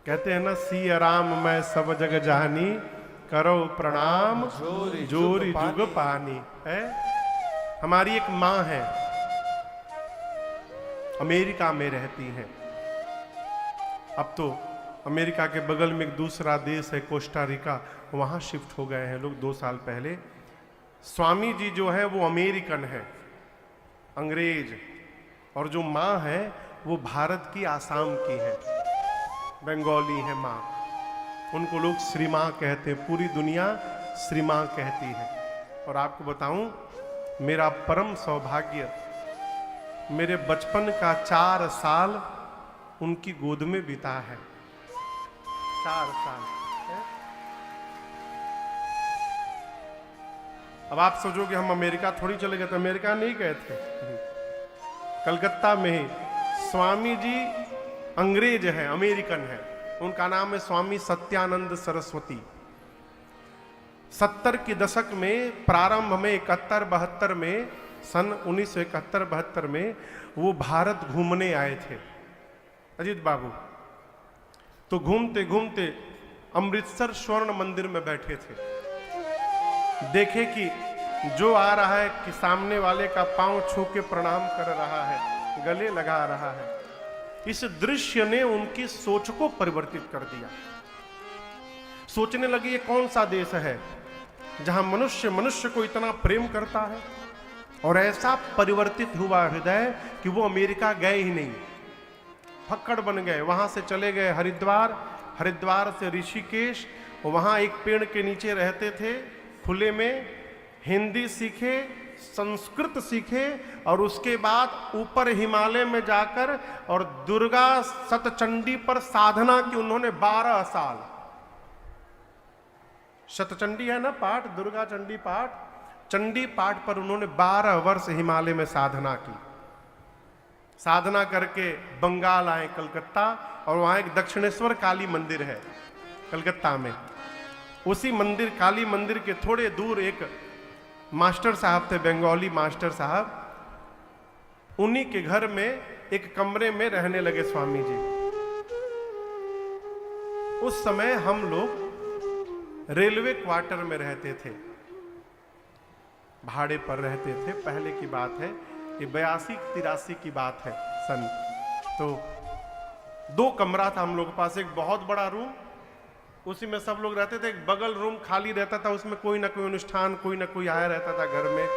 कहते हैं ना, सिया राम मैं सब जग जानी, करो प्रणाम जोरी जोरी जुग जुग पानी। है हमारी एक माँ है, अमेरिका में रहती हैं। अब तो अमेरिका के बगल में एक दूसरा देश है कोस्टा रिका, वहां शिफ्ट हो गए हैं लोग 2 साल पहले। स्वामी जी जो है वो अमेरिकन है, अंग्रेज, और जो माँ है वो भारत की आसाम की है, बंगाली है माँ। उनको लोग श्री माँ कहते हैं, पूरी दुनिया श्री माँ कहती है। और आपको बताऊं, मेरा परम सौभाग्य, मेरे बचपन का 4 साल उनकी गोद में बीता है। 4 साल है? अब आप सोचोगे हम अमेरिका थोड़ी चले गए, तो अमेरिका नहीं गए थे, कलकत्ता में ही। स्वामी जी अंग्रेज है, अमेरिकन है। उनका नाम है स्वामी सत्यानंद सरस्वती। 70 के दशक में, प्रारंभ में 71-72 में, सन 1971-72 में वो भारत घूमने आए थे अजीत बाबू। तो घूमते घूमते अमृतसर स्वर्ण मंदिर में बैठे थे। देखे कि जो आ रहा है कि सामने वाले का पांव छू के प्रणाम कर रहा है, गले लगा रहा है। इस दृश्य ने उनकी सोच को परिवर्तित कर दिया। सोचने लगे, ये कौन सा देश है जहां मनुष्य मनुष्य को इतना प्रेम करता है। और ऐसा परिवर्तित हुआ हृदय कि वो अमेरिका गए ही नहीं, फक्कड़ बन गए। वहां से चले गए हरिद्वार, हरिद्वार से ऋषिकेश, वहां एक पेड़ के नीचे रहते थे खुले में, हिंदी सीखे, संस्कृत सीखे, और उसके बाद ऊपर हिमालय में जाकर और दुर्गा सतचंडी पर साधना की उन्होंने 12 साल। शतचंडी है ना पाठ, दुर्गा चंडी पाठ, चंडी पाठ पर उन्होंने 12 वर्ष हिमालय में साधना की। साधना करके बंगाल आए, कलकत्ता, और वहां एक दक्षिणेश्वर काली मंदिर है कलकत्ता में। उसी मंदिर, काली मंदिर के थोड़े दूर एक मास्टर साहब थे, बंगाली मास्टर साहब। उन्हीं के घर में एक कमरे में रहने लगे स्वामी जी। उस समय हम लोग रेलवे क्वार्टर में रहते थे, भाड़े पर रहते थे। पहले की बात है, ये 82-83 की बात है सन। तो 2 कमरा था हम लोग के पास, एक बहुत बड़ा रूम, उसी में सब लोग रहते थे। एक बगल रूम खाली रहता था, उसमें कोई ना कोई अनुष्ठान, कोई ना कोई आया रहता था घर में,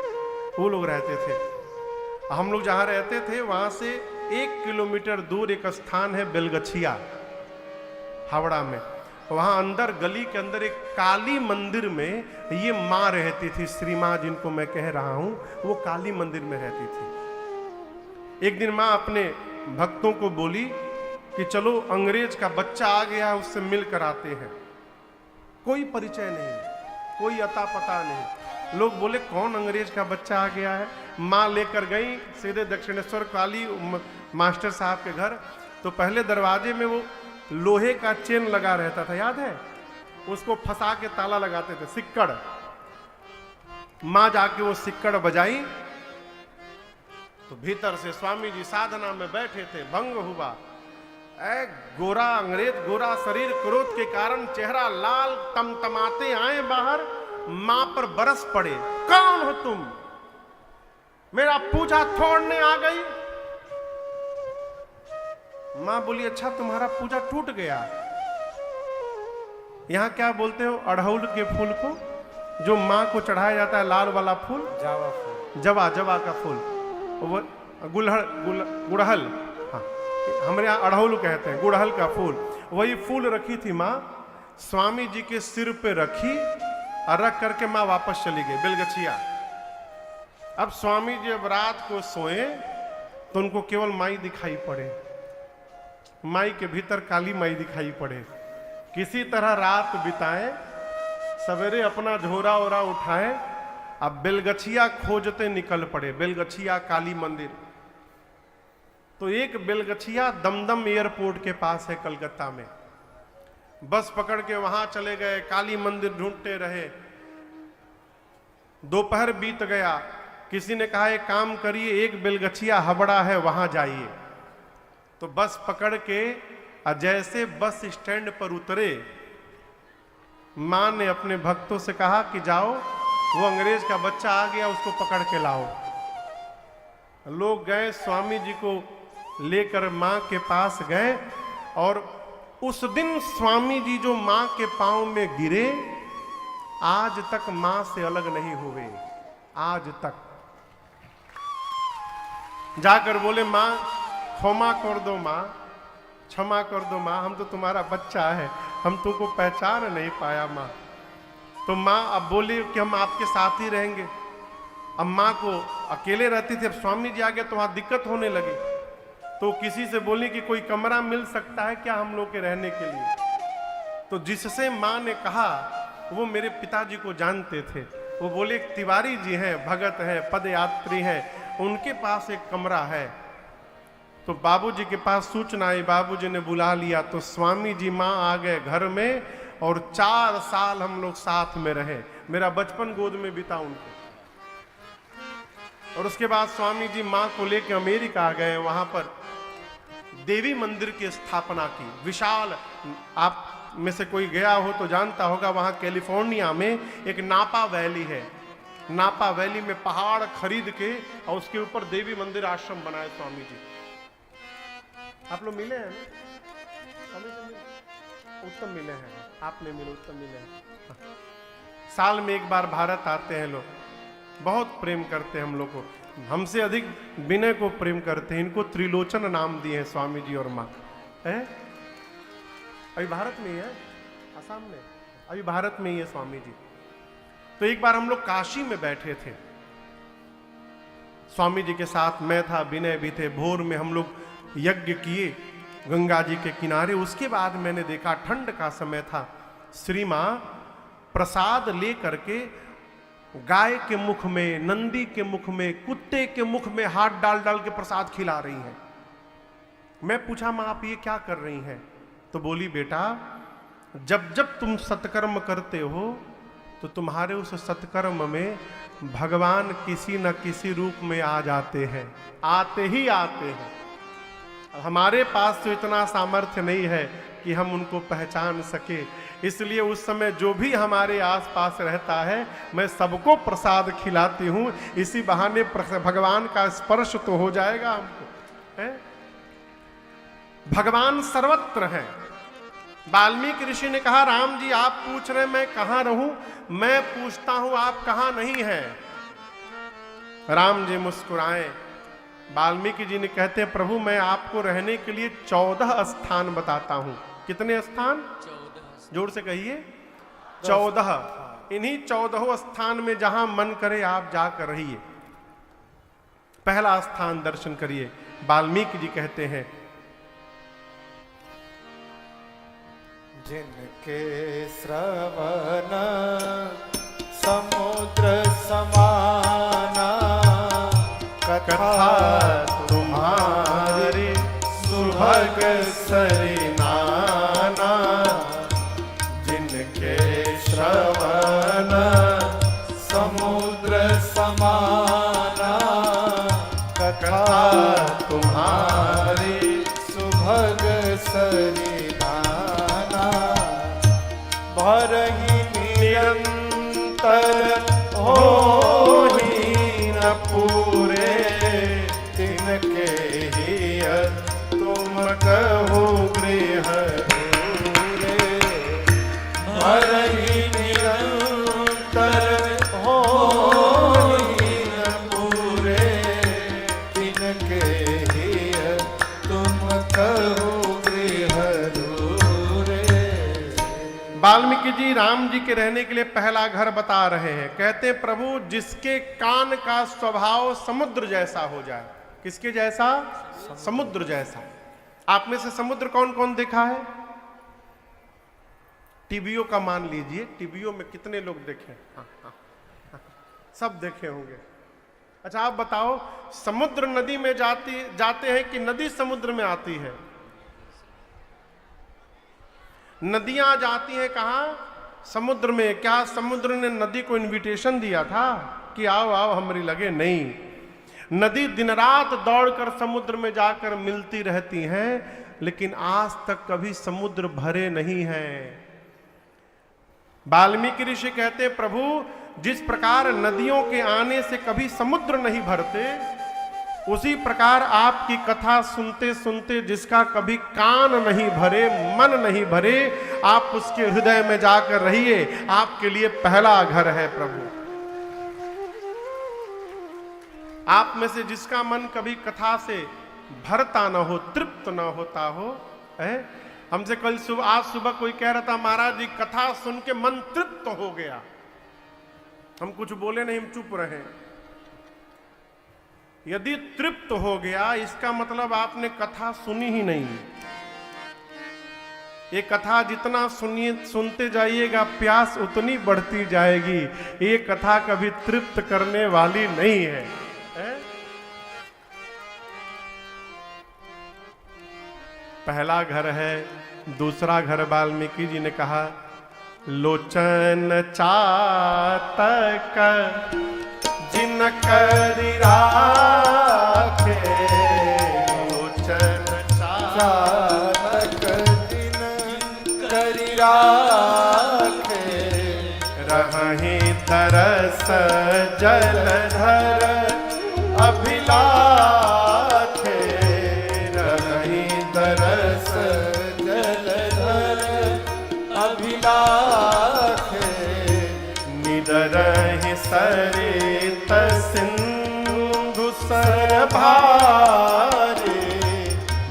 वो लोग रहते थे। हम लोग जहाँ रहते थे वहाँ से 1 किलोमीटर दूर एक स्थान है बेलगछिया, हावड़ा में। वहाँ अंदर, गली के अंदर एक काली मंदिर में ये माँ रहती थी, श्री माँ जिनको मैं कह रहा हूँ, वो काली मंदिर में रहती थी। एक दिन माँ अपने भक्तों को बोली कि चलो अंग्रेज का बच्चा आ गया, उससे मिल कर आते हैं। कोई परिचय नहीं, कोई अता पता नहीं। लोग बोले कौन अंग्रेज का बच्चा आ गया है। माँ लेकर गई सीधे दक्षिणेश्वर काली मास्टर साहब के घर। तो पहले दरवाजे में वो लोहे का चेन लगा रहता था, याद है, उसको फंसा के ताला लगाते थे, सिक्कड़। माँ जाके वो सिक्कड़ बजाई तो भीतर से स्वामी जी साधना में बैठे थे, भंग हुआ। गोरा अंग्रेज, गोरा शरीर, क्रोध के कारण चेहरा लाल, तमतमाते आए बाहर, मां पर बरस पड़े। कौन हो तुम, मेरा पूजा तोड़ने आ गई। मां बोली अच्छा तुम्हारा पूजा टूट गया। यहां क्या बोलते हो, अड़हुल के फूल को, जो मां को चढ़ाया जाता है, लाल वाला फूल, जावा फूल, जवा का फूल, वो गुड़हल, हाँ हमारे यहाँ अड़हुल कहते हैं, गुड़हल का फूल। वही फूल रखी थी माँ, स्वामी जी के सिर पे रखी और रख करके माँ वापस चली गई बेलगछिया। अब स्वामी जी अब रात को सोए तो उनको केवल माई दिखाई पड़े, माई के भीतर काली माई दिखाई पड़े। किसी तरह रात बिताए, सवेरे अपना झोरा ओरा उठाए, अब बेलगछिया खोजते निकल पड़े। बेलगछिया काली मंदिर, तो एक बेलगछिया दमदम एयरपोर्ट के पास है कलकत्ता में। बस पकड़ के वहां चले गए, काली मंदिर ढूंढते रहे। दोपहर बीत गया, किसी ने कहा एक काम करिए, एक बेलगछिया हबड़ा है वहां जाइए। तो बस पकड़ के जैसे बस स्टैंड पर उतरे, मां ने अपने भक्तों से कहा कि जाओ, वो अंग्रेज का बच्चा आ गया, उसको पकड़ के लाओ। लोग गए, स्वामी जी को लेकर मां के पास गए, और उस दिन स्वामी जी जो मां के पांव में गिरे, आज तक मां से अलग नहीं हुए। आज तक जाकर बोले, मां क्षमा कर दो, मां क्षमा कर दो मां, हम तो तुम्हारा बच्चा है, हम तुमको पहचान नहीं पाया मां। तो मां अब बोली कि हम आपके साथ ही रहेंगे। अब मां को अकेले रहती थी, अब स्वामी जी आ गए तो वहां दिक्कत होने लगी। तो किसी से बोली कि कोई कमरा मिल सकता है क्या हम लोग के रहने के लिए। तो जिससे मां ने कहा, वो मेरे पिताजी को जानते थे। वो बोले तिवारी जी हैं, भगत हैं, पदयात्री हैं, उनके पास एक कमरा है। तो बाबूजी के पास सूचना आई, बाबूजी ने बुला लिया। तो स्वामी जी मां आ गए घर में, और 4 साल हम लोग साथ में रहे। मेरा बचपन गोद में बीता उनको। और उसके बाद स्वामी जी मां को लेकर अमेरिका आ गए, वहां पर देवी मंदिर की स्थापना की। विशाल, आप में से कोई गया हो तो जानता होगा, वहां कैलिफोर्निया में एक नापा वैली है। नापा वैली में पहाड़ खरीद के और उसके ऊपर देवी मंदिर आश्रम बनाए स्वामी जी। आप लोग मिले हैं ना? उत्तम मिले हैं, आपने मिले, उत्तम मिले हैं। साल में एक बार भारत आते हैं लोग, बहुत प्रेम करते हैं हम लोग को, हमसे अधिक विनय को प्रेम करते हैं। इनको त्रिलोचन नाम दिए हैं स्वामी जी और माँ है। अभी भारत में ही है, आसाम में, अभी भारत में ही है स्वामी जी। तो एक बार हम लोग काशी में बैठे थे, स्वामी जी के साथ मैं था, विनय भी थे। भोर में हम लोग यज्ञ किए गंगा जी के किनारे। उसके बाद मैंने देखा, ठंड का समय था, श्री मां प्रसाद ले करके गाय के मुख में, नंदी के मुख में, कुत्ते के मुख में हाथ डाल डाल के प्रसाद खिला रही हैं। मैं पूछा, मां आप ये क्या कर रही हैं? तो बोली, बेटा जब जब तुम सत्कर्म करते हो तो तुम्हारे उस सत्कर्म में भगवान किसी न किसी रूप में आ जाते हैं, आते ही आते हैं। हमारे पास तो इतना सामर्थ्य नहीं है कि हम उनको पहचान सके, इसलिए उस समय जो भी हमारे आसपास रहता है मैं सबको प्रसाद खिलाती हूँ। इसी बहाने भगवान का स्पर्श तो हो जाएगा हमको है? भगवान सर्वत्र है। वाल्मीकि ऋषि ने कहा, राम जी आप पूछ रहे मैं कहां रहूं, मैं पूछता हूं आप कहां नहीं है। राम जी मुस्कुराए। वाल्मीकि जी ने कहते हैं, प्रभु मैं आपको रहने के लिए 14 स्थान बताता हूं। कितने स्थान? 14। जोर से कहिए, 14। इन्हीं 14 स्थान में जहां मन करे आप जाकर रहिए। पहला स्थान दर्शन करिए। वाल्मीकि जी कहते हैं, जिनके श्रवण समुद्र समाना, कथा तुम्हारी सुभग सरिनाना। जिनके श्रवण समुद्र समाना, कथा तुम्हारी सुभग सरिनाना। भरहि निरंतर होहि न पूरे, तिनके ही तुम कहो गृह दूरे। भरहि निरंतर होहि न पूरे, तिनके ही तुम कहो गृह राम जी के रहने के लिए पहला घर बता रहे हैं। कहते हैं प्रभु जिसके कान का स्वभाव समुद्र जैसा हो जाए। किसके जैसा? समुद्र जैसा। आप में से समुद्र कौन कौन देखा है? टीबीओ का मान लीजिए, टीबीओ में कितने लोग देखे? हाँ, सब देखे होंगे। अच्छा आप बताओ, समुद्र नदी में जाते हैं कि नदी समुद्र में आती है? नदियां जाती हैं कहां? समुद्र में। क्या समुद्र ने नदी को इनविटेशन दिया था कि आओ आओ हमारी लगे? नहीं, नदी दिन रात दौड़कर समुद्र में जाकर मिलती रहती हैं, लेकिन आज तक कभी समुद्र भरे नहीं हैं। वाल्मीकि ऋषि कहते हैं प्रभु जिस प्रकार नदियों के आने से कभी समुद्र नहीं भरते, उसी प्रकार आपकी कथा सुनते सुनते जिसका कभी कान नहीं भरे, मन नहीं भरे, आप उसके हृदय में जाकर रहिए। आपके लिए पहला घर है प्रभु। आप में से जिसका मन कभी कथा से भरता ना हो, तृप्त ना होता हो, है? हमसे कल सुबह, आज सुबह कोई कह रहा था महाराज जी कथा सुन के मन तृप्त हो गया। हम कुछ बोले नहीं, हम चुप रहे। यदि तृप्त हो गया इसका मतलब आपने कथा सुनी ही नहीं। ये कथा जितना सुनते जाइएगा प्यास उतनी बढ़ती जाएगी। ये कथा कभी तृप्त करने वाली नहीं है, है? पहला घर है। दूसरा घर वाल्मीकि जी ने कहा लोचन चातक जिन करि राखे, लोचन चातक जिन करि राखे, रहहि तरस जलधर अभिलाखे, रहहि तरस जलधर अभिलाखे, निदरहि सरित सिंधु सरभारे,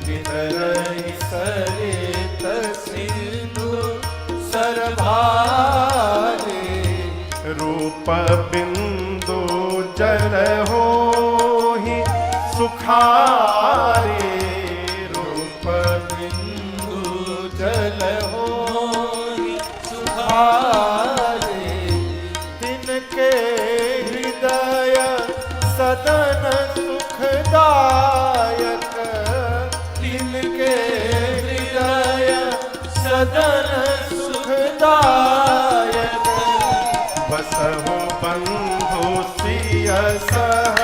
निदरहि सरित सिंधु सरभारे, रूप बिंदु जल होहि सुखारे, रूप बिंदु जल होहि सुखारे, तिनके हृदय सदन सुखदायक, तिनके हृदय सदन सुखदायक, बसहु बंधु सिय सह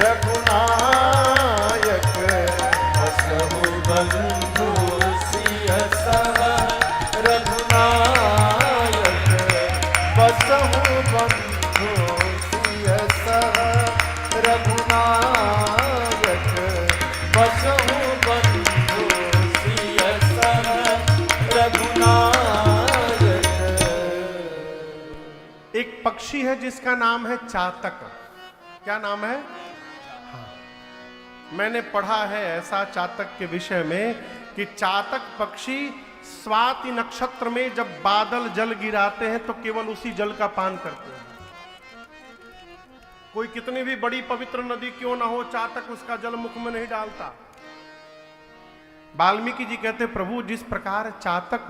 रघुनायक, बसहु बंधु सिय सह रघुनायक, बसहु बंधु सिय सह रघुनायक, बसहु बंधु सिय सह रघुनायक। एक पक्षी है जिसका नाम है चातक। क्या नाम है? हाँ। मैंने पढ़ा है ऐसा चातक के विषय में कि चातक पक्षी स्वाति नक्षत्र में जब बादल जल गिराते हैं तो केवल उसी जल का पान करते हैं। कोई कितनी भी बड़ी पवित्र नदी क्यों ना हो, चातक उसका जल मुख में नहीं डालता। वाल्मीकि जी कहते प्रभु जिस प्रकार चातक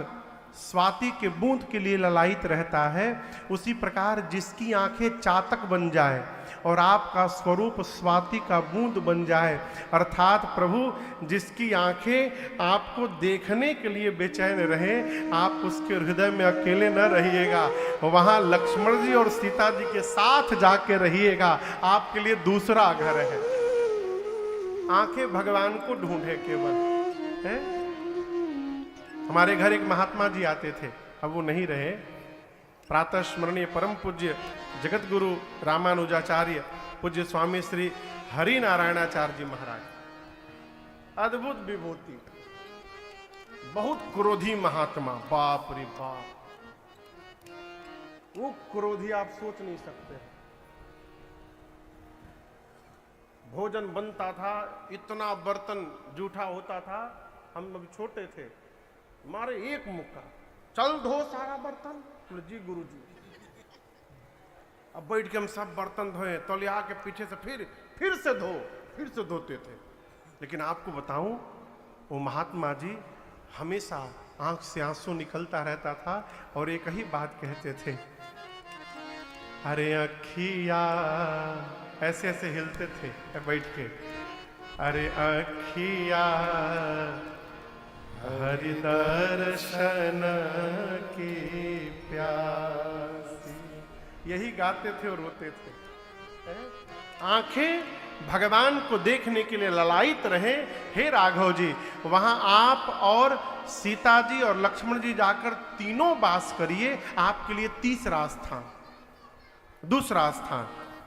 स्वाति के बूंद के लिए ललायित रहता है, उसी प्रकार जिसकी आंखें चातक बन जाए और आपका स्वरूप स्वाति का बूंद बन जाए, अर्थात प्रभु जिसकी आंखें आपको देखने के लिए बेचैन रहे, आप उसके हृदय में अकेले न रहिएगा, वहां लक्ष्मण जी और सीता जी के साथ जाके रहिएगा। आपके लिए दूसरा घर है। आंखें भगवान को ढूंढे केवल, है? हमारे घर एक महात्मा जी आते थे, अब वो नहीं रहे। प्रातः स्मरणीय परम पूज्य जगत गुरु रामानुजाचार्य पूज्य स्वामी श्री हरि नारायणाचार्य जी महाराज, अद्भुत विभूति, बहुत क्रोधी महात्मा, बाप रे बाप। वो क्रोधी आप सोच नहीं सकते। भोजन बनता था, इतना बर्तन जूठा होता था, हम अभी छोटे थे, मारे एक मुक्का, चल धो सारा बर्तन। बोले जी गुरुजी। अब बैठ के हम सब बर्तन धोए, तौलिया के पीछे से फिर से धोते थे। लेकिन आपको बताऊं, वो महात्मा जी हमेशा आंख से आंसू निकलता रहता था और एक ही बात कहते थे, अरे अखिया, ऐसे ऐसे हिलते थे बैठ के, अरे अखिया हरि दर्शन की प्यासी, यही गाते थे और रोते थे। आंखें भगवान को देखने के लिए ललायित रहे। हे राघव जी, वहां आप और सीता जी और लक्ष्मण जी जाकर तीनों वास करिए, आपके लिए तीसरा स्थान, दूसरा स्थान।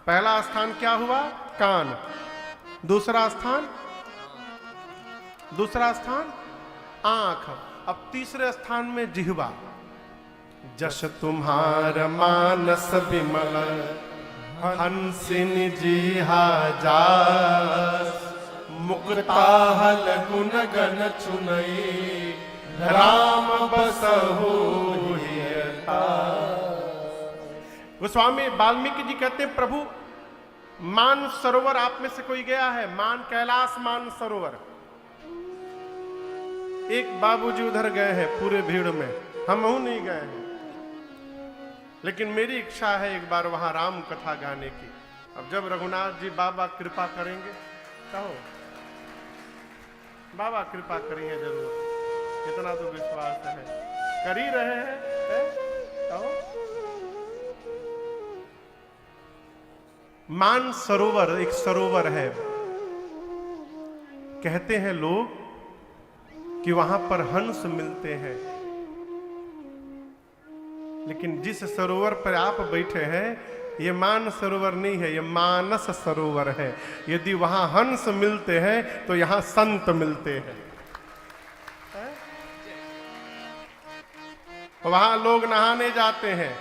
पहला स्थान क्या हुआ? कान। दूसरा स्थान आंख। अब तीसरे स्थान में जिह्वा। जस तुम्हार मानस विमल हंसिन जीहा जास, मुक्ता हल गुण गण चुनई, राम बसहु हियता। गोस्वामी वाल्मीकि जी कहते हैं, प्रभु मान सरोवर आप में से कोई गया है? कैलाश मान सरोवर। एक बाबूजी उधर गए हैं पूरे भीड़ में, हम नहीं गए हैं, लेकिन मेरी इच्छा है एक बार वहां राम कथा गाने की। अब जब रघुनाथ जी बाबा कृपा करेंगे, कहो बाबा कृपा करेंगे जरूर, इतना तो विश्वास है, कर ही रहे हैं, कहो। मान सरोवर एक सरोवर है, कहते हैं लोग कि वहां पर हंस मिलते हैं, लेकिन जिस सरोवर पर आप बैठे हैं ये मान सरोवर नहीं है, ये मानस सरोवर है। यदि वहां हंस मिलते हैं तो यहां संत मिलते हैं। वहां लोग नहाने जाते हैं,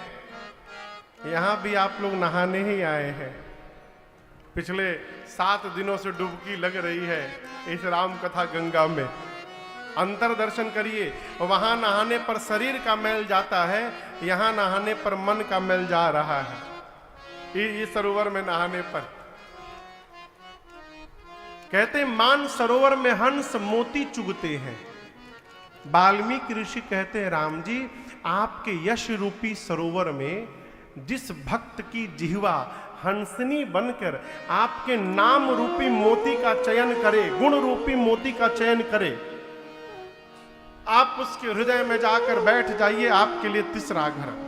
यहां भी आप लोग नहाने ही आए हैं। पिछले 7 दिनों से डुबकी लग रही है इस राम कथा गंगा में। अंतर दर्शन करिए, वहां नहाने पर शरीर का मैल जाता है, यहां नहाने पर मन का मैल जा रहा है। इस सरोवर में नहाने पर कहते मान सरोवर में हंस मोती चुगते हैं। वाल्मीकि ऋषि कहते हैं, राम जी आपके यश रूपी सरोवर में जिस भक्त की जिह्वा हंसनी बनकर आपके नाम रूपी मोती का चयन करे, गुण रूपी मोती का चयन करे, आप उसके हृदय में जाकर बैठ जाइए, आपके लिए तीसरा घर।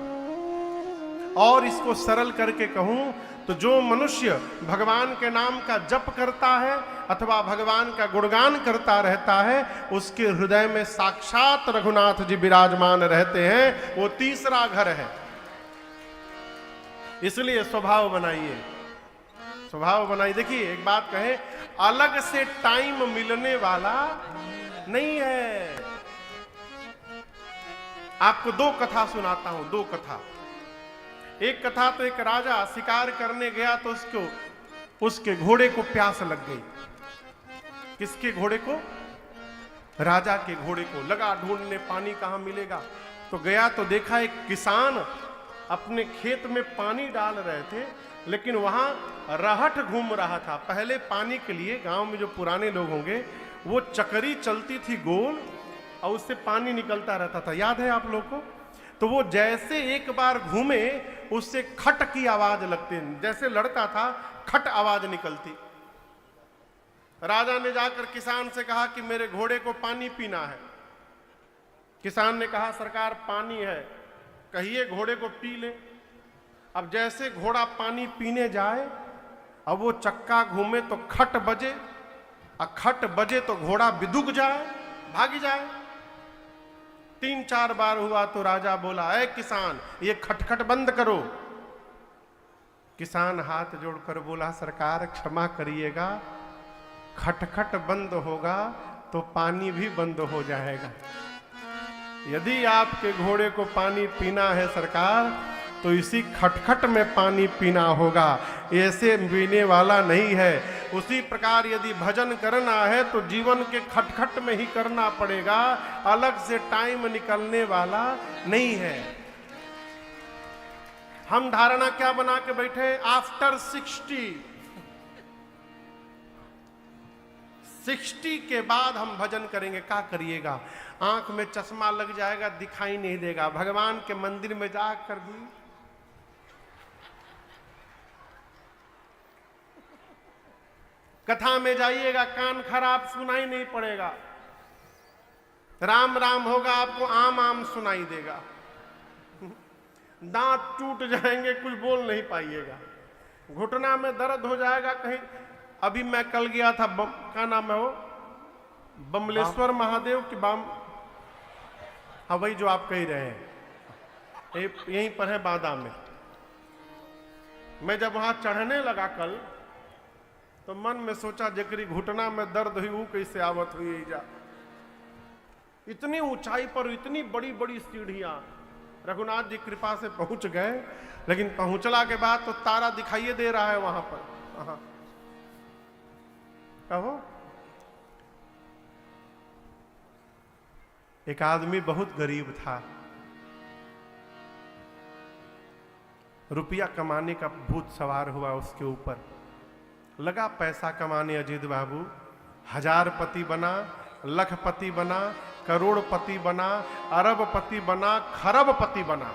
और इसको सरल करके कहूं तो जो मनुष्य भगवान के नाम का जप करता है अथवा भगवान का गुणगान करता रहता है, उसके हृदय में साक्षात रघुनाथ जी विराजमान रहते हैं, वो तीसरा घर है। इसलिए स्वभाव बनाइए। देखिए एक बात कहें, अलग से टाइम मिलने वाला नहीं है। आपको 2 कथा सुनाता हूं, 2 कथा। एक कथा तो एक राजा शिकार करने गया तो उसके घोड़े को प्यास लग गई। किसके घोड़े को? राजा के घोड़े को। लगा ढूंढने पानी कहां मिलेगा, तो गया तो देखा एक किसान अपने खेत में पानी डाल रहे थे, लेकिन वहां रहट घूम रहा था। पहले पानी के लिए गांव में जो पुराने लोग होंगे, वो चक्री चलती थी गोल और उससे पानी निकलता रहता था, याद है आप लोग को? तो वो जैसे एक बार घूमे, उससे खट की आवाज लगती, जैसे लड़ता था खट आवाज निकलती। राजा ने जाकर किसान से कहा कि मेरे घोड़े को पानी पीना है। किसान ने कहा सरकार पानी है, कहिए घोड़े को पी ले। अब जैसे घोड़ा पानी पीने जाए, अब वो चक्का घूमे तो खट बजे, और खट बजे तो घोड़ा बिदुक जाए, भागी जाए। 3-4 बार हुआ तो राजा बोला, ऐ किसान ये खटखट बंद करो। किसान हाथ जोड़कर बोला, सरकार क्षमा करिएगा, खटखट बंद होगा तो पानी भी बंद हो जाएगा। यदि आपके घोड़े को पानी पीना है सरकार, तो इसी खटखट में पानी पीना होगा, ऐसे पीने वाला नहीं है। उसी प्रकार यदि भजन करना है तो जीवन के खटखट में ही करना पड़ेगा, अलग से टाइम निकलने वाला नहीं है। हम धारणा क्या बना के बैठे, आफ्टर 60 के बाद हम भजन करेंगे। क्या करिएगा, आंख में चश्मा लग जाएगा, दिखाई नहीं देगा। भगवान के मंदिर में जाकर भी कथा में जाइएगा, कान खराब, सुनाई नहीं पड़ेगा। राम राम होगा, आपको आम आम सुनाई देगा। दांत टूट जाएंगे, कुछ बोल नहीं पाइएगा। घुटना में दर्द हो जाएगा कहीं। अभी मैं कल गया था, क्या नाम है वो, बमलेश्वर महादेव की बाम, हाँ वही जो आप कह रहे हैं, यहीं पर है बादा में। मैं जब वहां चढ़ने लगा कल, तो मन में सोचा जकरी घुटना में दर्द हुई वो कैसे आवत हुई जा। इतनी ऊंचाई पर इतनी बड़ी बड़ी सीढ़ियां, रघुनाथ जी कृपा से पहुंच गए, लेकिन पहुंचला के बाद तो तारा दिखाई दे रहा है वहां पर। कहो, एक आदमी बहुत गरीब था, रुपया कमाने का भूत सवार हुआ उसके ऊपर। लगा पैसा कमाने अजीत बाबू, 1000पति बना, लखपति बना, करोड़पति बना, अरबपति बना, खरबपति बना।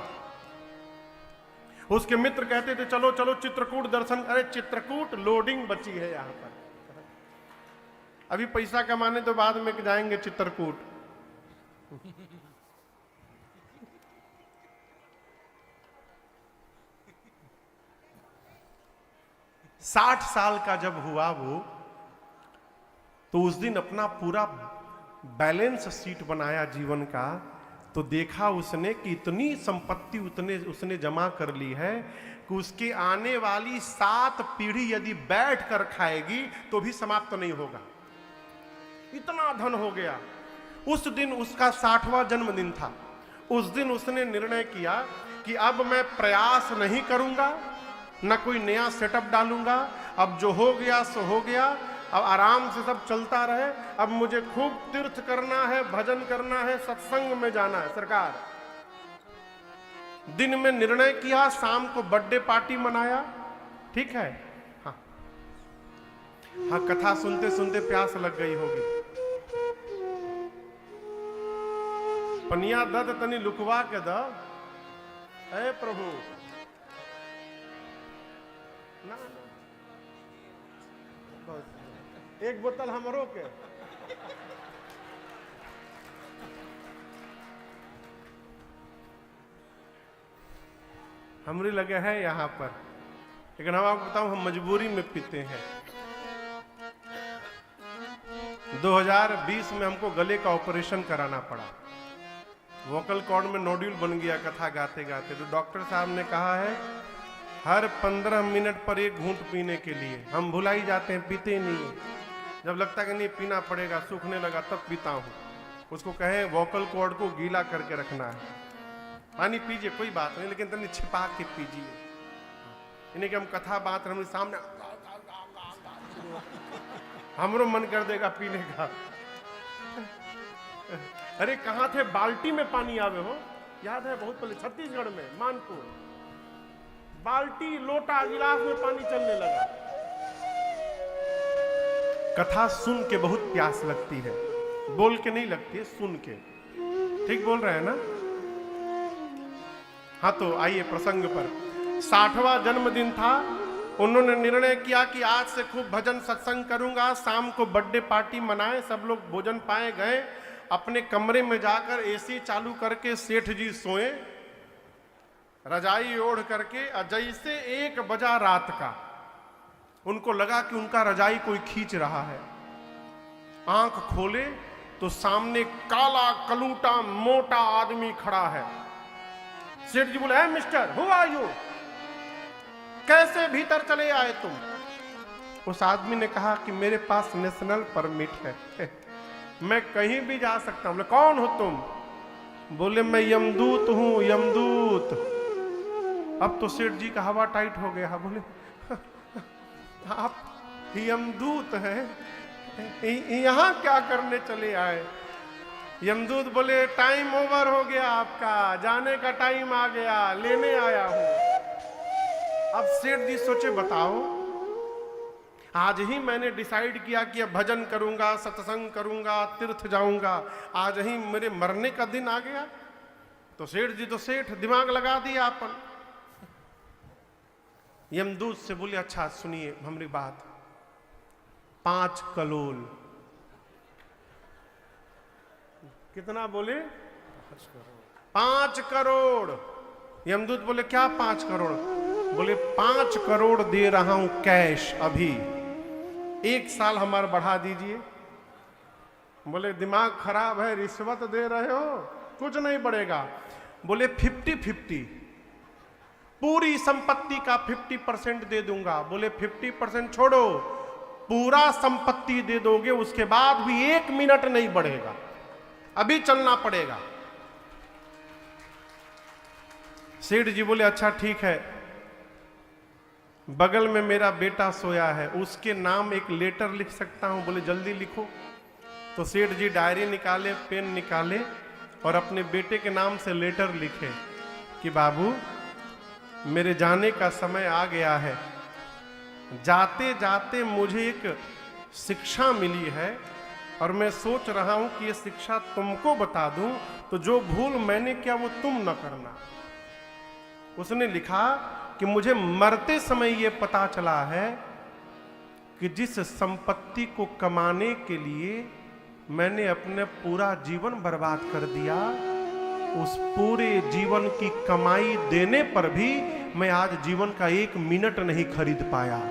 उसके मित्र कहते थे चलो चलो चित्रकूट दर्शन। अरे चित्रकूट लोडिंग बची है यहां पर, अभी पैसा कमाने तो बाद में जाएंगे चित्रकूट। 60 साल का जब हुआ वो, तो उस दिन अपना पूरा बैलेंस शीट बनाया जीवन का, तो देखा उसने कि इतनी संपत्ति उसने जमा कर ली है कि उसके आने वाली 7 पीढ़ी यदि बैठ कर खाएगी तो भी समाप्त नहीं होगा, इतना धन हो गया। उस दिन उसका 60वां जन्मदिन था। उस दिन उसने निर्णय किया कि अब मैं प्रयास नहीं करूंगा, न कोई नया सेटअप डालूंगा, अब जो हो गया सो हो गया, अब आराम से सब चलता रहे। अब मुझे खूब तीर्थ करना है, भजन करना है, सत्संग में जाना है। सरकार दिन में निर्णय किया, शाम को बर्थडे पार्टी मनाया। ठीक है, हाँ हाँ, कथा सुनते सुनते प्यास लग गई होगी। पनिया दद तनी लुकवा के द, ऐ प्रभु ना, एक बोतल हमरो के। हमरी लगे है यहाँ पर, लेकिन हम आपको बताऊं, हम मजबूरी में पीते हैं। 2020 में हमको गले का ऑपरेशन कराना पड़ा। वोकल कॉर्ड में नोड्यूल बन गया कथा गाते गाते। तो डॉक्टर साहब ने कहा है हर 15 मिनट पर 1 घूंट पीने के लिए। हम भुला ही जाते हैं, पीते नहीं है। जब लगता है कि नहीं पीना पड़ेगा, सूखने लगा, तब पीता हूँ। उसको कहें वोकल कॉर्ड को गीला करके रखना है। पानी पीजिए, कोई बात नहीं, लेकिन तनी छिपा के पीजिए। इन्हें कि हम कथा बात रहे सामने, हमरो मन कर देगा पीने का। अरे कहाँ थे, बाल्टी में पानी आवे हो, याद है बहुत पहले छत्तीसगढ़ में मानपुर, बाल्टी लोटा गिलास में पानी चलने लगा। कथा सुन के बहुत प्यास लगती है, बोल के नहीं लगती है, सुन के। ठीक बोल रहे हैं ना? हाँ, तो आइए प्रसंग पर। 60वां जन्मदिन था। उन्होंने निर्णय किया कि आज से खूब भजन सत्संग करूंगा, शाम को बर्थडे पार्टी मनाए, सब लोग भोजन पाए। गए अपने कमरे में जाकर एसी चालू करके सेठ जी सोए, रजाई ओढ़ करके। जैसे 1 बजा रात का, उनको लगा कि उनका रजाई कोई खींच रहा है। आंख खोले तो सामने काला कलूटा मोटा आदमी खड़ा है। सेठ जी बोले, मिस्टर हु आर यू, कैसे भीतर चले आए तुम? उस आदमी ने कहा कि मेरे पास नेशनल परमिट है, मैं कहीं भी जा सकता हूं। बोले, कौन हो तुम? बोले, मैं यमदूत हूं, यमदूत। अब तो सेठ जी का हवा टाइट हो गया। बोले, आप यमदूत हैं, यहां क्या करने चले आए? यमदूत बोले, टाइम ओवर हो गया आपका, जाने का टाइम आ गया, लेने आया हूं। अब सेठ जी सोचे, बताओ, आज ही मैंने डिसाइड किया कि अब भजन करूंगा, सत्संग करूंगा, तीर्थ जाऊंगा, आज ही मेरे मरने का दिन आ गया। तो सेठ जी तो सेठ, दिमाग लगा दिया अपन। यमदूत से बोले, अच्छा सुनिए हमारी बात, 5 कलोल। कितना बोले? 5 करोड़। यमदूत बोले, क्या 5 करोड़? बोले 5 करोड़ दे रहा हूं कैश अभी, 1 साल हमारा बढ़ा दीजिए। बोले दिमाग खराब है, रिश्वत दे रहे हो, कुछ नहीं बढ़ेगा। बोले 50-50, पूरी संपत्ति का 50% दे दूंगा। बोले 50% छोड़ो, पूरा संपत्ति दे दोगे, उसके बाद भी 1 मिनट नहीं बढ़ेगा, अभी चलना पड़ेगा। सेठ जी बोले, अच्छा ठीक है, बगल में मेरा बेटा सोया है, उसके नाम एक लेटर लिख सकता हूं? बोले जल्दी लिखो। तो सेठ जी डायरी निकाले, पेन निकाले और अपने बेटे के नाम से लेटर लिखे कि बाबू, मेरे जाने का समय आ गया है, जाते जाते मुझे एक शिक्षा मिली है और मैं सोच रहा हूं कि ये शिक्षा तुमको बता दूं, तो जो भूल मैंने किया वो तुम न करना। उसने लिखा कि मुझे मरते समय ये पता चला है कि जिस संपत्ति को कमाने के लिए मैंने अपने पूरा जीवन बर्बाद कर दिया, उस पूरे जीवन की कमाई देने पर भी मैं आज जीवन का 1 मिनट नहीं खरीद पाया।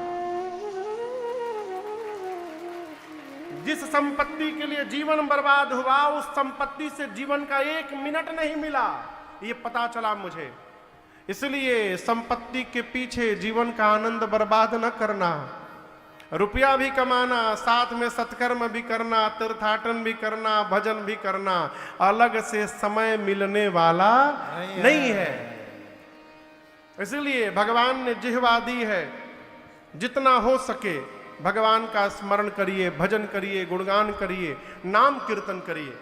जिस संपत्ति के लिए जीवन बर्बाद हुआ, उस संपत्ति से जीवन का 1 मिनट नहीं मिला, ये पता चला मुझे। इसलिए संपत्ति के पीछे जीवन का आनंद बर्बाद न करना। रुपया भी कमाना, साथ में सत्कर्म भी करना, तीर्थाटन भी करना, भजन भी करना, अलग से समय मिलने वाला नहीं है। इसलिए भगवान ने जिह्वा दी है, जितना हो सके भगवान का स्मरण करिए, भजन करिए, गुणगान करिए, नाम कीर्तन करिए।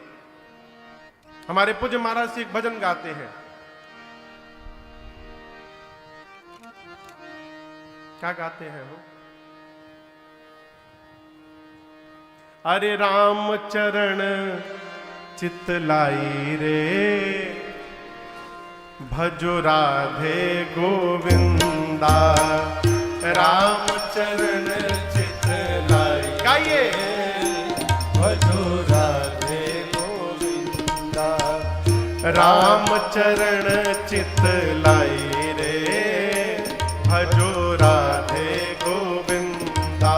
हमारे पूज्य महाराज से एक भजन गाते हैं, क्या गाते हैं वो? अरे राम चरण चित लाई रे, भजो राधे गोविंदा। राम चरण चित लाई, गाइए, भजो राधे गोविंदा। राम चरण चित लाई रे, भजो राधे गोविंदा।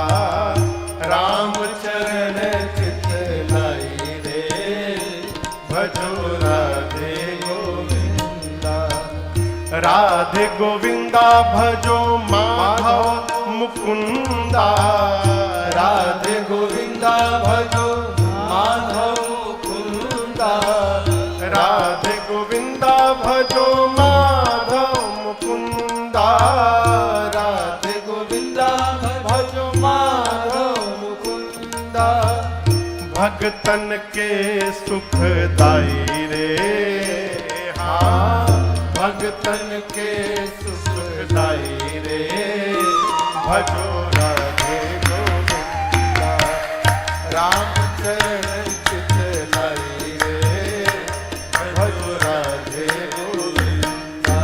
राम चरण चित लाई रे, भजो राधे गोविंदा। राधे गोविंदा भजो माधव मुकुंदा। राधे गोविंदा भजो माधव मुकुंदा। राधे गोविंदा भजो माधव मुकुंदा। राधे गोविंदा भजो माधव मुकुंदा। भगतन के सुखदाई रे, हाँ भगतन के सुखदाई रे, भजो राधे गोविंदा। राम चरण चित लाई रे, भजो राधे गोविंदा।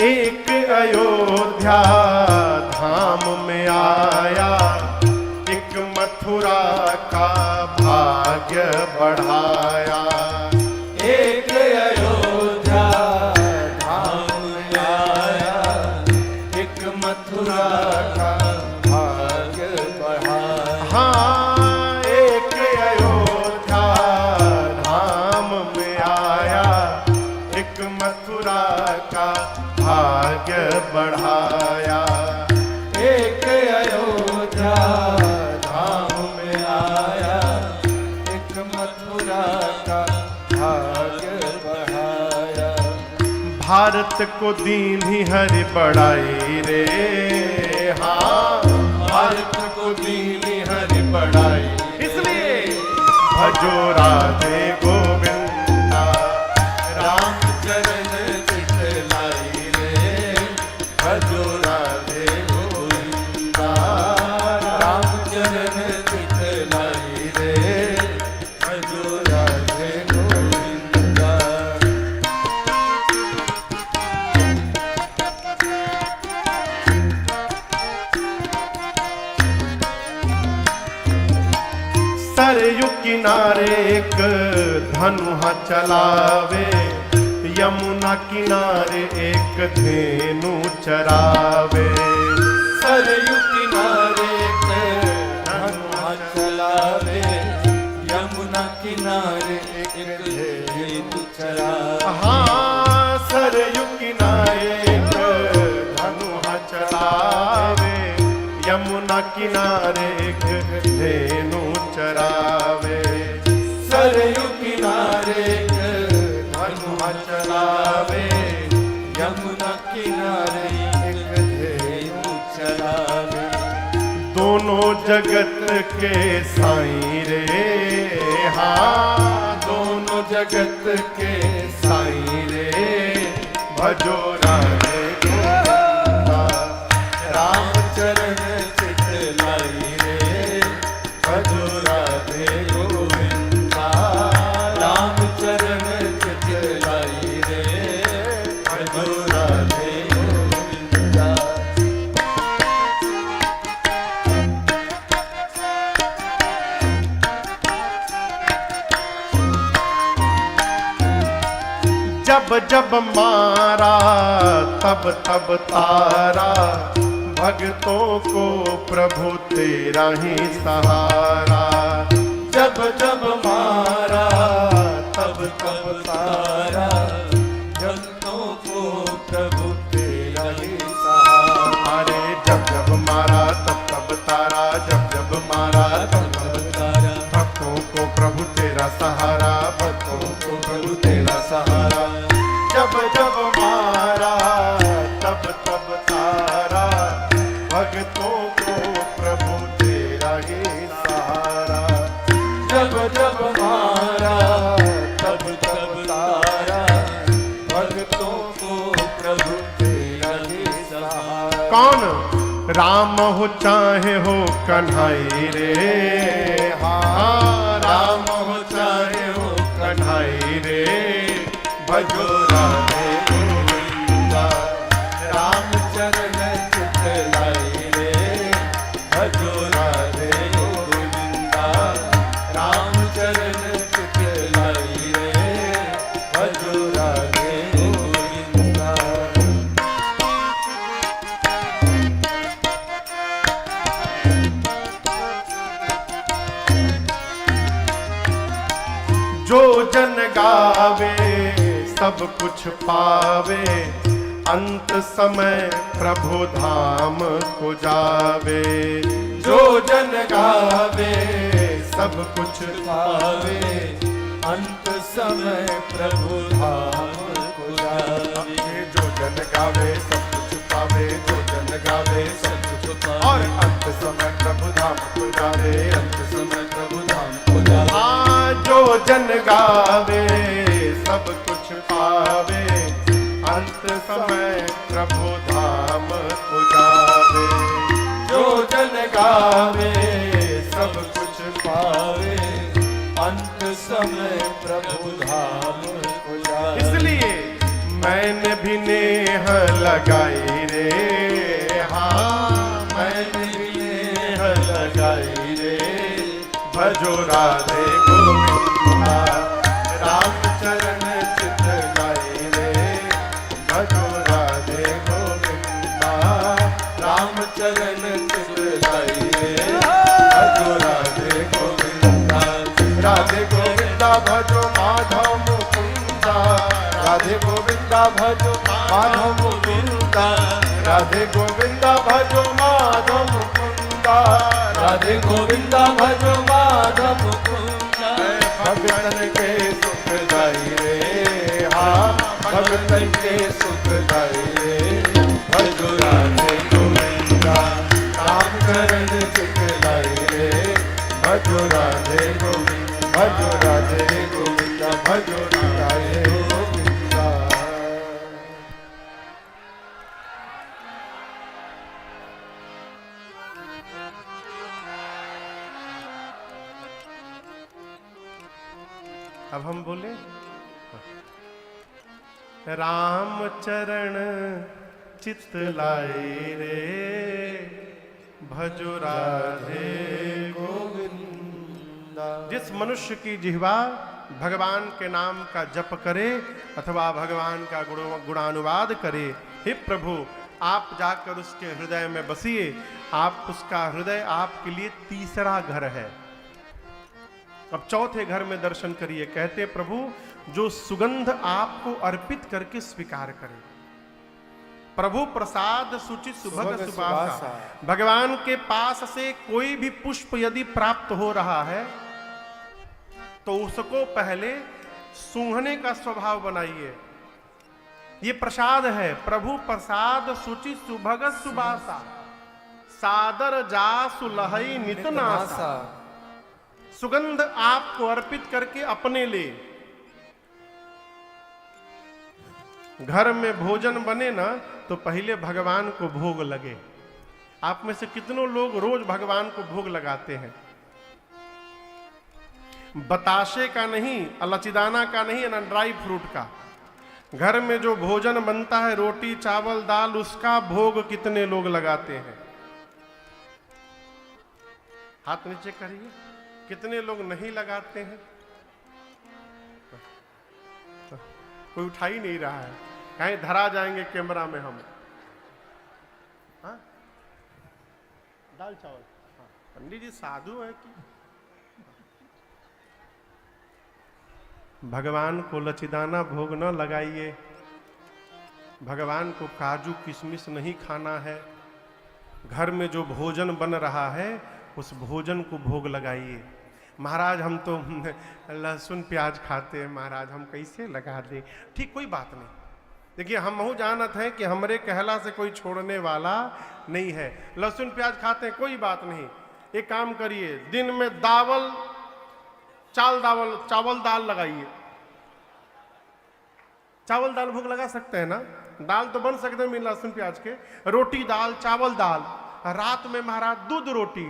एक अयोध्या धाम में आया, एक मथुरा का भाग्य बढ़ाया। एक अयोध्या धाम में आया, एक मथुरा का भाग्य बढ़ाया। हाँ, एक अयोध्या धाम में आया, एक मथुरा का भाग्य बढ़ाया। एक अयोध्या धाम में आया, एक मथुरा का भाग्य बढ़ाया। भारत को दीन्ही हरि बढ़ाई रे, हाँ भारत को दीनी हरि बढ़ाई, इसलिए भजो राधे गोविंदा। राम चरण चित लाई रे, भजो राधे गोविंदा। राम चरण चित लाई रे, भजो राधे गोविंदा। सरयू किनारे एक धनुहा चलावे, यमुना किनारे एक धेनु चरावे। सरयू किनारे धनुहा चलावे, यमुना किनारे एक धेनु चरावे। हाँ, सरयू किनारे एक धनुहा चलावे, यमुना किनारे एक धेनु चरावे। सरयू किनारे धनुहा चलावे, यमुना किनारे एक धेनु चरावे। दोनों जगत के साईं रे, हाँ दोनों जगत के साईं रे, भजो राधे गोविंदा। राम चरण चित लाई रे, भजो राधे गोविंदा। राम चरण चित लाई रे, भजो राधे गोविंदा। जब जब मारा तब तब तारा, भक्तों को प्रभु तेरा ही सहारा। जब जब मारा तब तब तारा, भक्तों को प्रभु तेरा ही सहारा। अरे जब जब मारा तब तब तारा, जब जब मारा तब तब तारा, भक्तों को प्रभु तेरा सहारा, भक्तों को प्रभु तेरा सहारा। जब जब मारा तब तब तारा, भक्तों को प्रभु तेरा ही सहारा। जब जब मारा तब तब तारा, भक्तों को प्रभु तेरा ही सहारा। कौन? राम हो चाहे हो कन्हई रे, हाँ राम हो चाहे हो कन्हई रे, भजो राधे गोविंदा। राम चरण चित लाई रे, भजो राधे गोविंदा। राम चरण चित लाई रे, भजो राधे गोविंदा। जो जन गावे सब कुछ पावे, अंत समय प्रभु धाम को जावे। जो जन गावे सब कुछ पावे, अंत समय प्रभु धाम को जावे। जो जन गावे सब कुछ पावे, जो जन गावे सब कुछ पावे, और अंत समय प्रभु धाम को जावे, अंत समय प्रभु धाम को जावे। हाँ, जो जन गावे सब कुछ पावे, अंत समय प्रभु धाम को जावे। जो जन गावे सब कुछ पावे, अंत समय प्रभु धाम को जावे। इसलिए मैंने भी नेह लगाई रे, हाँ मैंने भी नेह लगाई रे, भजो राधे गोविंदा। राम चरण चित लाई रे, भजो राधे गोविंदा। राम चरण चित लाई रे, भजो राधे गोविंदा। राधे गोविंदा भजो माधव मुकुंदा, राधे गोविंदा भजो माधव मुकुंदा। राधे गोविंदा भजो माधव मुकुंदा, राधे गोविंदा भजो माधव मुकुंदा। भगतन के सुख दाई रे, हाँ भगतन के सुख दाई रे, भजो राधे गोविंदा। राम चरण चित लाई रे, भजो राधे गोविंद भजो राधे गोविंद भजो राधे गोविंद। अब हम बोले राम चरण चित लाए रे भजो राधे गोविंद। जिस मनुष्य की जिह्वा भगवान के नाम का जप करे अथवा भगवान का गुणानुवाद करे, हे प्रभु आप जाकर उसके हृदय में बसिए। आप उसका हृदय आपके लिए तीसरा घर है। अब चौथे घर में दर्शन करिए। कहते प्रभु जो सुगंध आपको अर्पित करके स्वीकार करे। प्रभु प्रसाद सुचित सुभग सुबासा। भगवान के पास से कोई भी पुष्प यदि प्राप्त हो रहा है तो उसको पहले सूंघने का स्वभाव बनाइए। ये प्रसाद है। प्रभु प्रसाद सुचित सुभग सुबासा सादर जा सुलहई नित नासा। सुगंध आपको अर्पित करके अपने ले। घर में भोजन बने ना तो पहले भगवान को भोग लगे। आप में से कितनों लोग रोज भगवान को भोग लगाते हैं? बताशे का नहीं, लचीदाना का नहीं, ना ड्राई फ्रूट का। घर में जो भोजन बनता है, रोटी चावल दाल, उसका भोग कितने लोग लगाते हैं? हाथ नीचे करिए। कितने लोग नहीं लगाते हैं? कोई उठा ही नहीं रहा है। कहीं धरा जाएंगे कैमरा में हम। हाँ? दाल चावल। हाँ। पंडित जी साधु है कि? भगवान को लचीदाना भोग न लगाइए। भगवान को काजू किशमिश नहीं खाना है। घर में जो भोजन बन रहा है उस भोजन को भोग लगाइए। महाराज हम तो लहसुन प्याज खाते हैं, महाराज हम कैसे लगा दें? ठीक, कोई बात नहीं। देखिए हम जानत हैं कि हमरे कहला से कोई छोड़ने वाला नहीं है। लहसुन प्याज खाते हैं, कोई बात नहीं। एक काम करिए, दिन में चावल दाल लगाइए। चावल दाल भोग लगा सकते हैं ना? दाल तो बन सकते हैं लहसुन प्याज के। रोटी दाल चावल दाल। रात में महाराज दूध रोटी,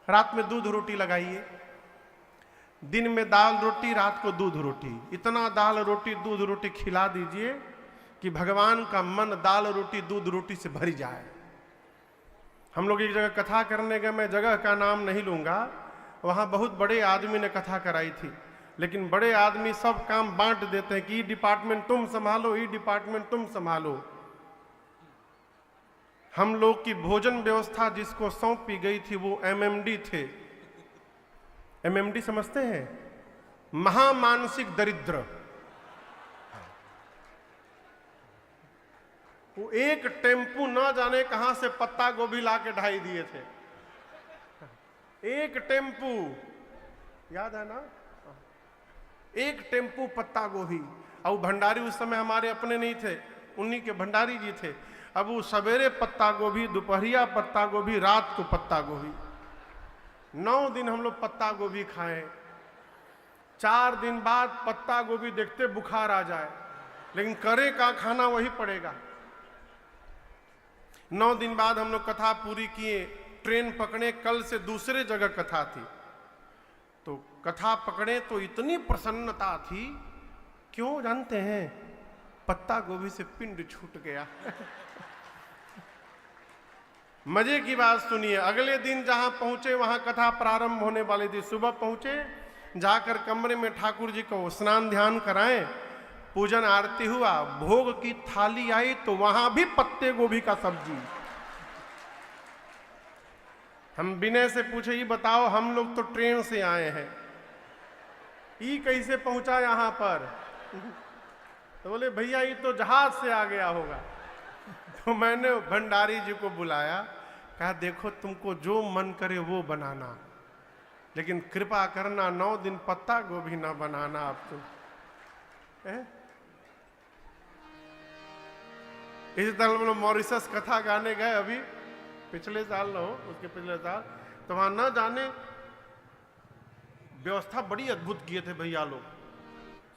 रात में दूध रोटी लगाइए। दिन में दाल रोटी, रात को दूध रोटी। इतना दाल रोटी दूध रोटी खिला दीजिए कि भगवान का मन दाल रोटी दूध रोटी से भर जाए। हम लोग एक जगह कथा करने गए, मैं जगह का नाम नहीं लूंगा। वहां बहुत बड़े आदमी ने कथा कराई थी, लेकिन बड़े आदमी सब काम बांट देते हैं कि ये डिपार्टमेंट तुम संभालो, ये डिपार्टमेंट तुम संभालो। हम लोग की भोजन व्यवस्था जिसको सौंपी गई थी वो एमएमडी थे। एमएमडी समझते हैं? महामानसिक दरिद्र। वो एक टेम्पू न जाने कहां से पत्ता गोभी ला के ढाई दिए थे। एक टेम्पू, याद है ना? एक टेम्पू पत्ता गोभी। और भंडारी उस समय हमारे अपने नहीं थे, उन्हीं के भंडारी जी थे। अब वो सवेरे पत्ता गोभी, दोपहरिया पत्ता गोभी, रात को पत्ता गोभी। 9 दिन हम लोग पत्ता गोभी खाए। 4 दिन बाद पत्ता गोभी देखते बुखार आ जाए, लेकिन करे का खाना वही पड़ेगा। 9 दिन बाद हम लोग कथा पूरी किए, ट्रेन पकड़े। कल से दूसरे जगह कथा थी, तो कथा पकड़े तो इतनी प्रसन्नता थी। क्यों जानते हैं? पत्ता गोभी से पिंड छूट गया। मजे की बात सुनिए। अगले दिन जहां पहुंचे वहां कथा प्रारंभ होने वाली थी। सुबह पहुंचे, जाकर कमरे में ठाकुर जी को स्नान ध्यान कराएं, पूजन आरती हुआ, भोग की थाली आई तो वहां भी पत्ते गोभी का सब्जी। हम विनय से पूछे, ये बताओ हम लोग तो ट्रेन से आए हैं, ये कैसे पहुंचा यहां पर? तो बोले भैया ये तो जहाज से आ गया होगा। तो मैंने भंडारी जी को बुलाया, कहा देखो तुमको जो मन करे वो बनाना, लेकिन कृपा करना 9 दिन पत्ता गोभी ना बनाना। आप तुम इसी तरह हम लोग मॉरिशस कथा गाने गए अभी, पिछले साल न हो उसके पिछले साल, तो वहां ना जाने व्यवस्था बड़ी अद्भुत किए थे भैया लोग,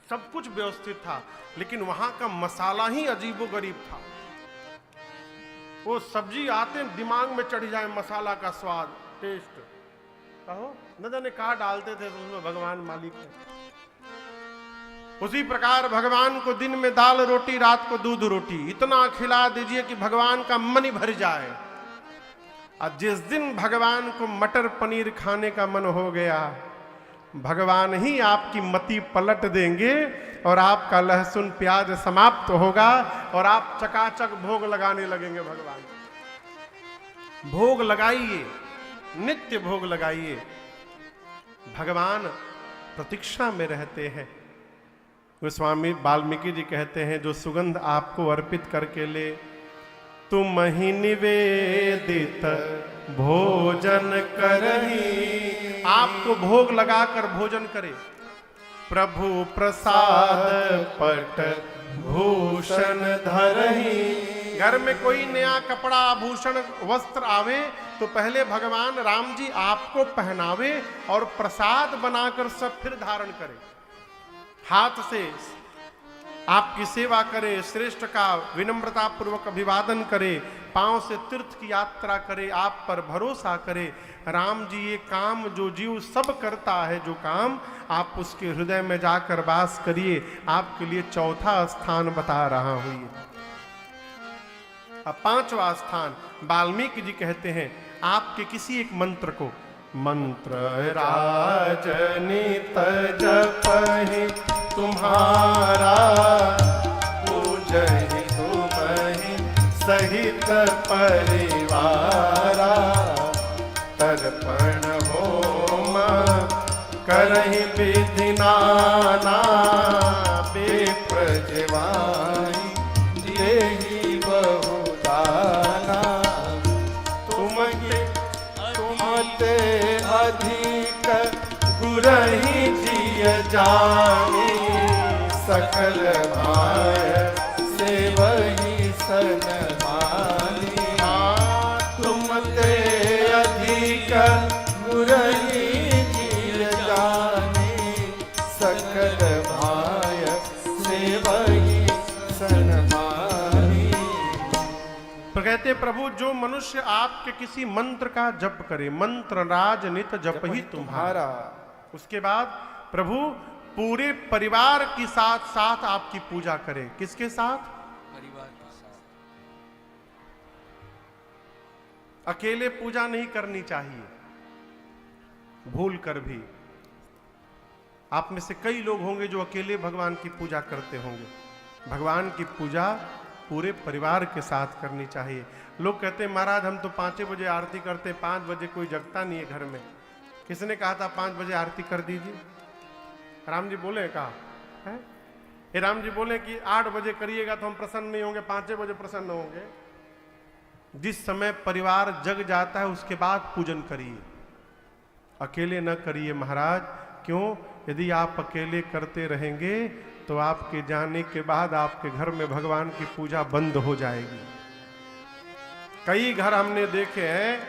सब कुछ व्यवस्थित था, लेकिन वहां का मसाला ही अजीबोगरीब था। वो सब्जी आते दिमाग में चढ़ जाए, मसाला का स्वाद, टेस्ट, कहो न जाने कहा डालते थे, तो उसमें भगवान मालिक है। उसी प्रकार भगवान को दिन में दाल रोटी, रात को दूध रोटी, इतना खिला दीजिए कि भगवान का मन ही भर जाए। और जिस दिन भगवान को मटर पनीर खाने का मन हो गया, भगवान ही आपकी मति पलट देंगे और आपका लहसुन प्याज समाप्त होगा और आप चकाचक भोग लगाने लगेंगे। भगवान भोग लगाइए, नित्य भोग लगाइए। भगवान प्रतीक्षा में रहते हैं। गोस्वामी वाल्मीकि जी कहते हैं, जो सुगंध आपको अर्पित करके ले, तुम ही निवेदित भोजन करही, आपको भोग लगाकर भोजन करे। प्रभु प्रसाद पट भूषण धरही, घर में कोई नया कपड़ा आभूषण वस्त्र आवे तो पहले भगवान राम जी आपको पहनावे और प्रसाद बनाकर सब फिर धारण करे। हाथ से आपकी सेवा करे, श्रेष्ठ का विनम्रता पूर्वक अभिवादन करे, पांव से तीर्थ की यात्रा करे, आप पर भरोसा करे। राम जी ये काम जो जीव सब करता है, जो काम आप उसके हृदय में जाकर वास करिए। आपके लिए चौथा स्थान बता रहा हूं ये। अब पांचवा स्थान वाल्मीकि जी कहते हैं, आपके किसी एक मंत्र को, मंत्र राजनित जपहि तुम्हारा, पूजहि तुम्हि सहित परिवारा, तर्पण होम करहि विधि नाना, विप्र जिवाहि देहि बहुदाना, तुमते अधिक गुरहि जिय जानी, सकल भाय सेवहि सनमानी, तुमते अधिक गुरहि जिय जानी, सकल भाय सेवहि सनमानी। तो कहते प्रभु, जो मनुष्य आपके किसी मंत्र का जप करे, मंत्र राज नित जप ही तुम्हारा, उसके बाद प्रभु पूरे परिवार के साथ साथ आपकी पूजा करे। किसके साथ? परिवार के साथ। अकेले पूजा नहीं करनी चाहिए, भूल कर भी। आप में से कई लोग होंगे जो अकेले भगवान की पूजा करते होंगे। भगवान की पूजा पूरे परिवार के साथ करनी चाहिए। लोग कहते हैं, महाराज हम तो 5 बजे आरती करते, 5 बजे कोई जगता नहीं है घर में। किसने कहा था 5 बजे आरती कर दीजिए? राम जी बोले, कहा है? ये राम जी बोले कि 8 बजे करिएगा तो हम प्रसन्न नहीं होंगे, 5 बजे प्रसन्न होंगे। जिस समय परिवार जग जाता है उसके बाद पूजन करिए, अकेले न करिए महाराज। क्यों? यदि आप अकेले करते रहेंगे तो आपके जाने के बाद आपके घर में भगवान की पूजा बंद हो जाएगी। कई घर हमने देखे हैं,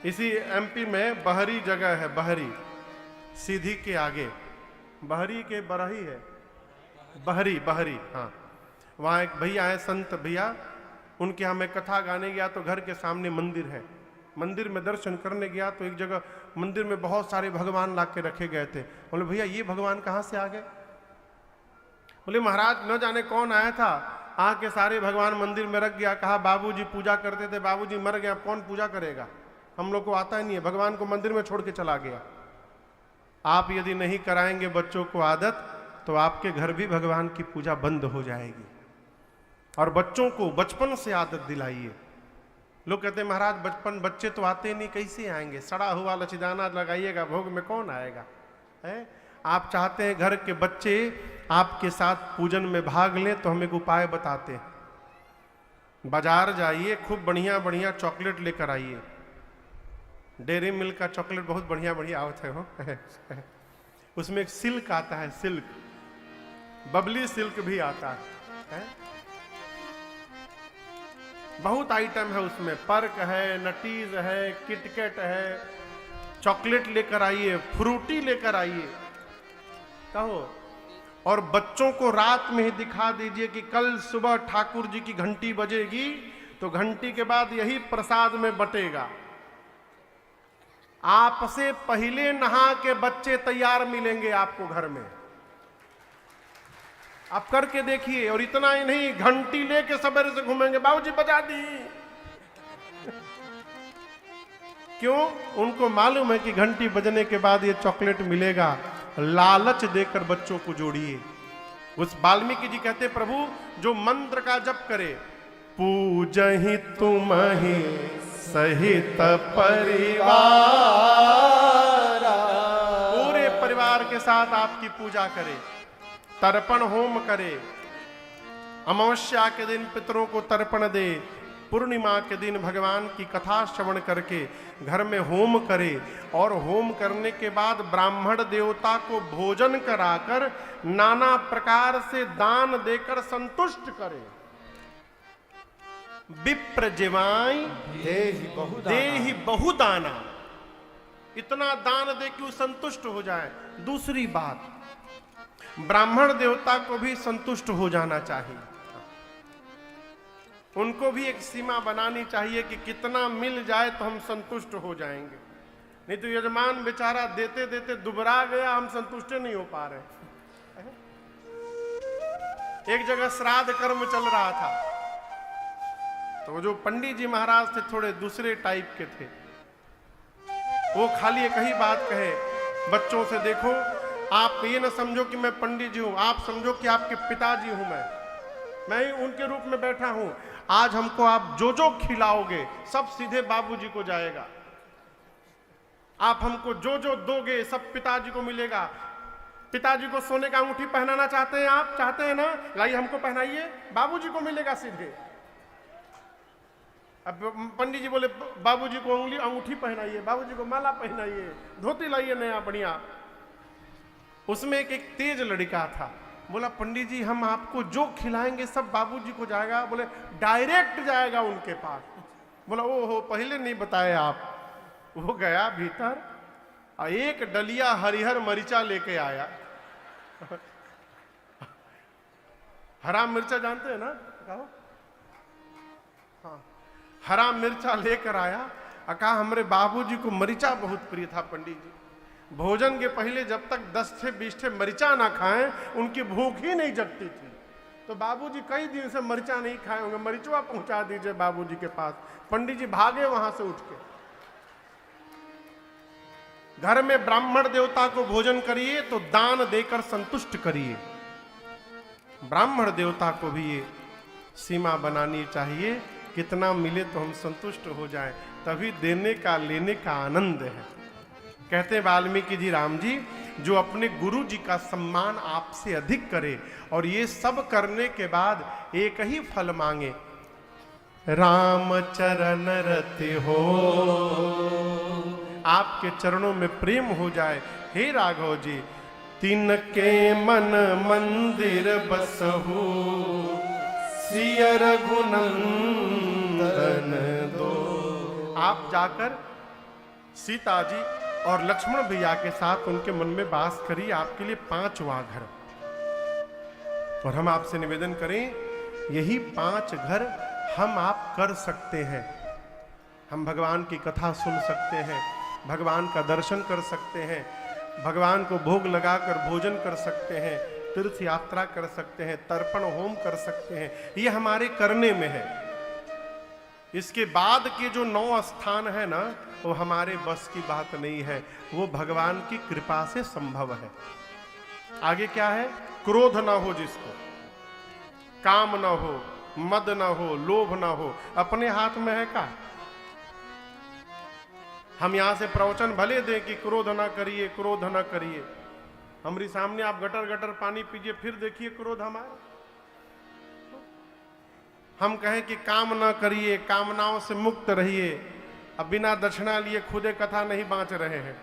इसी एमपी में बहरी जगह है, बहरी सीधी के आगे, बहरी के बरही है, बहरी बहरी, हाँ, वहाँ एक भैया है, संत भैया, उनके यहाँ मैं कथा गाने गया तो घर के सामने मंदिर है। मंदिर में दर्शन करने गया तो एक जगह मंदिर में बहुत सारे भगवान ला के रखे गए थे। बोले भैया ये भगवान कहाँ से आ गए? बोले महाराज न जाने कौन आया था, आके सारे भगवान मंदिर में रख गया। कहा बाबूजी पूजा करते थे, बाबूजी मर गया, कौन पूजा करेगा, हम लोग को आता ही नहीं है। भगवान को मंदिर में छोड़ के चला गया। आप यदि नहीं कराएंगे बच्चों को आदत, तो आपके घर भी भगवान की पूजा बंद हो जाएगी। और बच्चों को बचपन से आदत दिलाइए। लोग कहते हैं महाराज बचपन बच्चे तो आते नहीं, कैसे आएंगे? सड़ा हुआ लचीदाना लगाइएगा भोग में, कौन आएगा? है? आप चाहते हैं घर के बच्चे आपके साथ पूजन में भाग लें, तो हम एक उपाय बताते हैं। बाजार जाइए, खूब बढ़िया बढ़िया चॉकलेट लेकर आइए। डेयरी मिल्क का चॉकलेट बहुत बढ़िया बढ़िया आवत है हो। उसमें एक सिल्क आता है, सिल्क, बबली सिल्क भी आता है? बहुत आइटम है उसमें, पर्क है, नटीज है, किटकैट है, चॉकलेट लेकर आइए, फ्रूटी लेकर आइए, कहो। और बच्चों को रात में ही दिखा दीजिए कि कल सुबह ठाकुर जी की घंटी बजेगी तो घंटी के बाद यही प्रसाद में बटेगा। आपसे पहले नहा के बच्चे तैयार मिलेंगे आपको घर में, आप करके देखिए। और इतना ही नहीं, घंटी लेके सवेरे से घूमेंगे, बाबूजी बजा दी। क्यों? उनको मालूम है कि घंटी बजने के बाद ये चॉकलेट मिलेगा। लालच देकर बच्चों को जोड़िए। उस वाल्मीकि जी कहते, प्रभु जो मंत्र का जप करे, पूजहि तुम्हि सहित परिवार, पूरे परिवार के साथ आपकी पूजा करे, तर्पण होम करे, अमावस्या के दिन पितरों को तर्पण दे, पूर्णिमा के दिन भगवान की कथा श्रवण करके घर में होम करे, और होम करने के बाद ब्राह्मण देवता को भोजन कराकर नाना प्रकार से दान देकर संतुष्ट करे। विप्र जिवाई देहि बहुदाना, इतना दान दे कि वो संतुष्ट हो जाए। दूसरी बात, ब्राह्मण देवता को भी संतुष्ट हो जाना चाहिए। उनको भी एक सीमा बनानी चाहिए कि कितना मिल जाए तो हम संतुष्ट हो जाएंगे। नहीं तो यजमान बेचारा देते देते दुबरा गया, हम संतुष्ट नहीं हो पा रहे। एक जगह श्राद्ध कर्म चल रहा था, तो जो पंडित जी महाराज थे थोड़े दूसरे टाइप के थे। वो खाली एक ही बात कहे बच्चों से, देखो आप ये ना समझो कि मैं पंडित जी हूं, आप समझो कि आपके पिताजी हूं मैं ही उनके रूप में बैठा हूं। आज हमको आप जो जो खिलाओगे सब सीधे बाबूजी को जाएगा, आप हमको जो जो दोगे सब पिताजी को मिलेगा। पिताजी को सोने का अंगूठी पहनाना चाहते हैं आप, चाहते हैं ना, लाइए हमको पहनाइए, बाबूजी को मिलेगा सीधे। अब पंडित जी बोले बाबूजी को अंगूठी पहनाइए, बाबूजी को माला पहनाइए, धोती लाइए नया बढ़िया। उसमें एक तेज लड़का था, बोला पंडित जी हम आपको जो खिलाएंगे सब बाबूजी को जाएगा। बोले डायरेक्ट जाएगा उनके पास। बोला ओहो पहले नहीं बताए आप। वो गया भीतर और एक डलिया हरिहर मरीचा लेके आया। हरा मिर्चा जानते हैं ना, कहो हाँ, हरा मिर्चा लेकर आया और कहा हमारे बाबूजी को मरीचा बहुत प्रिय था पंडित जी, भोजन के पहले जब तक 10 से 20 ठे मरीचा ना खाएं उनकी भूख ही नहीं जगती थी। तो बाबूजी कई दिन से मरीचा नहीं खाए होंगे, मरीचवा पहुंचा दीजिए बाबूजी के पास। पंडित जी भागे वहां से उठ के। घर में ब्राह्मण देवता को भोजन करिए तो दान देकर संतुष्ट करिए। ब्राह्मण देवता को भी ये सीमा बनानी चाहिए, कितना मिले तो हम संतुष्ट हो जाएं, तभी देने का लेने का आनंद है। कहते वाल्मीकि जी, राम जी जो अपने गुरु जी का सम्मान आपसे अधिक करे और ये सब करने के बाद एक ही फल मांगे, राम चरण रति हो, आपके चरणों में प्रेम हो जाए। हे राघव जी, तिनके मन मंदिर बसहु, सिय रघुनंदन दो। आप जाकर सीता जी और लक्ष्मण भैया के साथ उनके मन में वास करिए। आपके लिए 5वां घर, और हम आपसे निवेदन करें यही 5 घर हम आप कर सकते हैं। हम भगवान की कथा सुन सकते हैं, भगवान का दर्शन कर सकते हैं, भगवान को भोग लगाकर भोजन कर सकते हैं, तीर्थ यात्रा कर सकते हैं, तर्पण होम कर सकते हैं। ये हमारे करने में है। इसके बाद के जो 9 स्थान है ना, वो हमारे बस की बात नहीं है, वो भगवान की कृपा से संभव है। आगे क्या है? क्रोध ना हो जिसको, काम ना हो, मद ना हो, लोभ ना हो, अपने हाथ में है का? हम यहां से प्रवचन भले दें कि क्रोध ना करिए, क्रोध ना करिए, हमारे सामने आप गटर गटर पानी पीजिए, फिर देखिए क्रोध हमारा। हम कहें कि काम ना करिए, कामनाओं से मुक्त रहिए, अब बिना दक्षिणा लिए खुदे कथा नहीं बांच रहे हैं,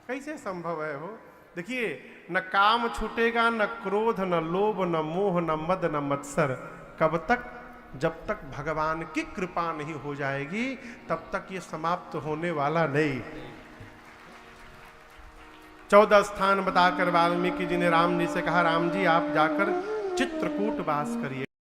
कैसे संभव है? हो देखिए, न काम छूटेगा, न क्रोध, न लोभ, न मोह, न मद, न मत्सर। कब तक? जब तक भगवान की कृपा नहीं हो जाएगी, तब तक ये समाप्त होने वाला नहीं। 14 स्थान बताकर वाल्मीकि जी ने राम जी से कहा, राम जी आप जाकर चित्रकूट वास करिए।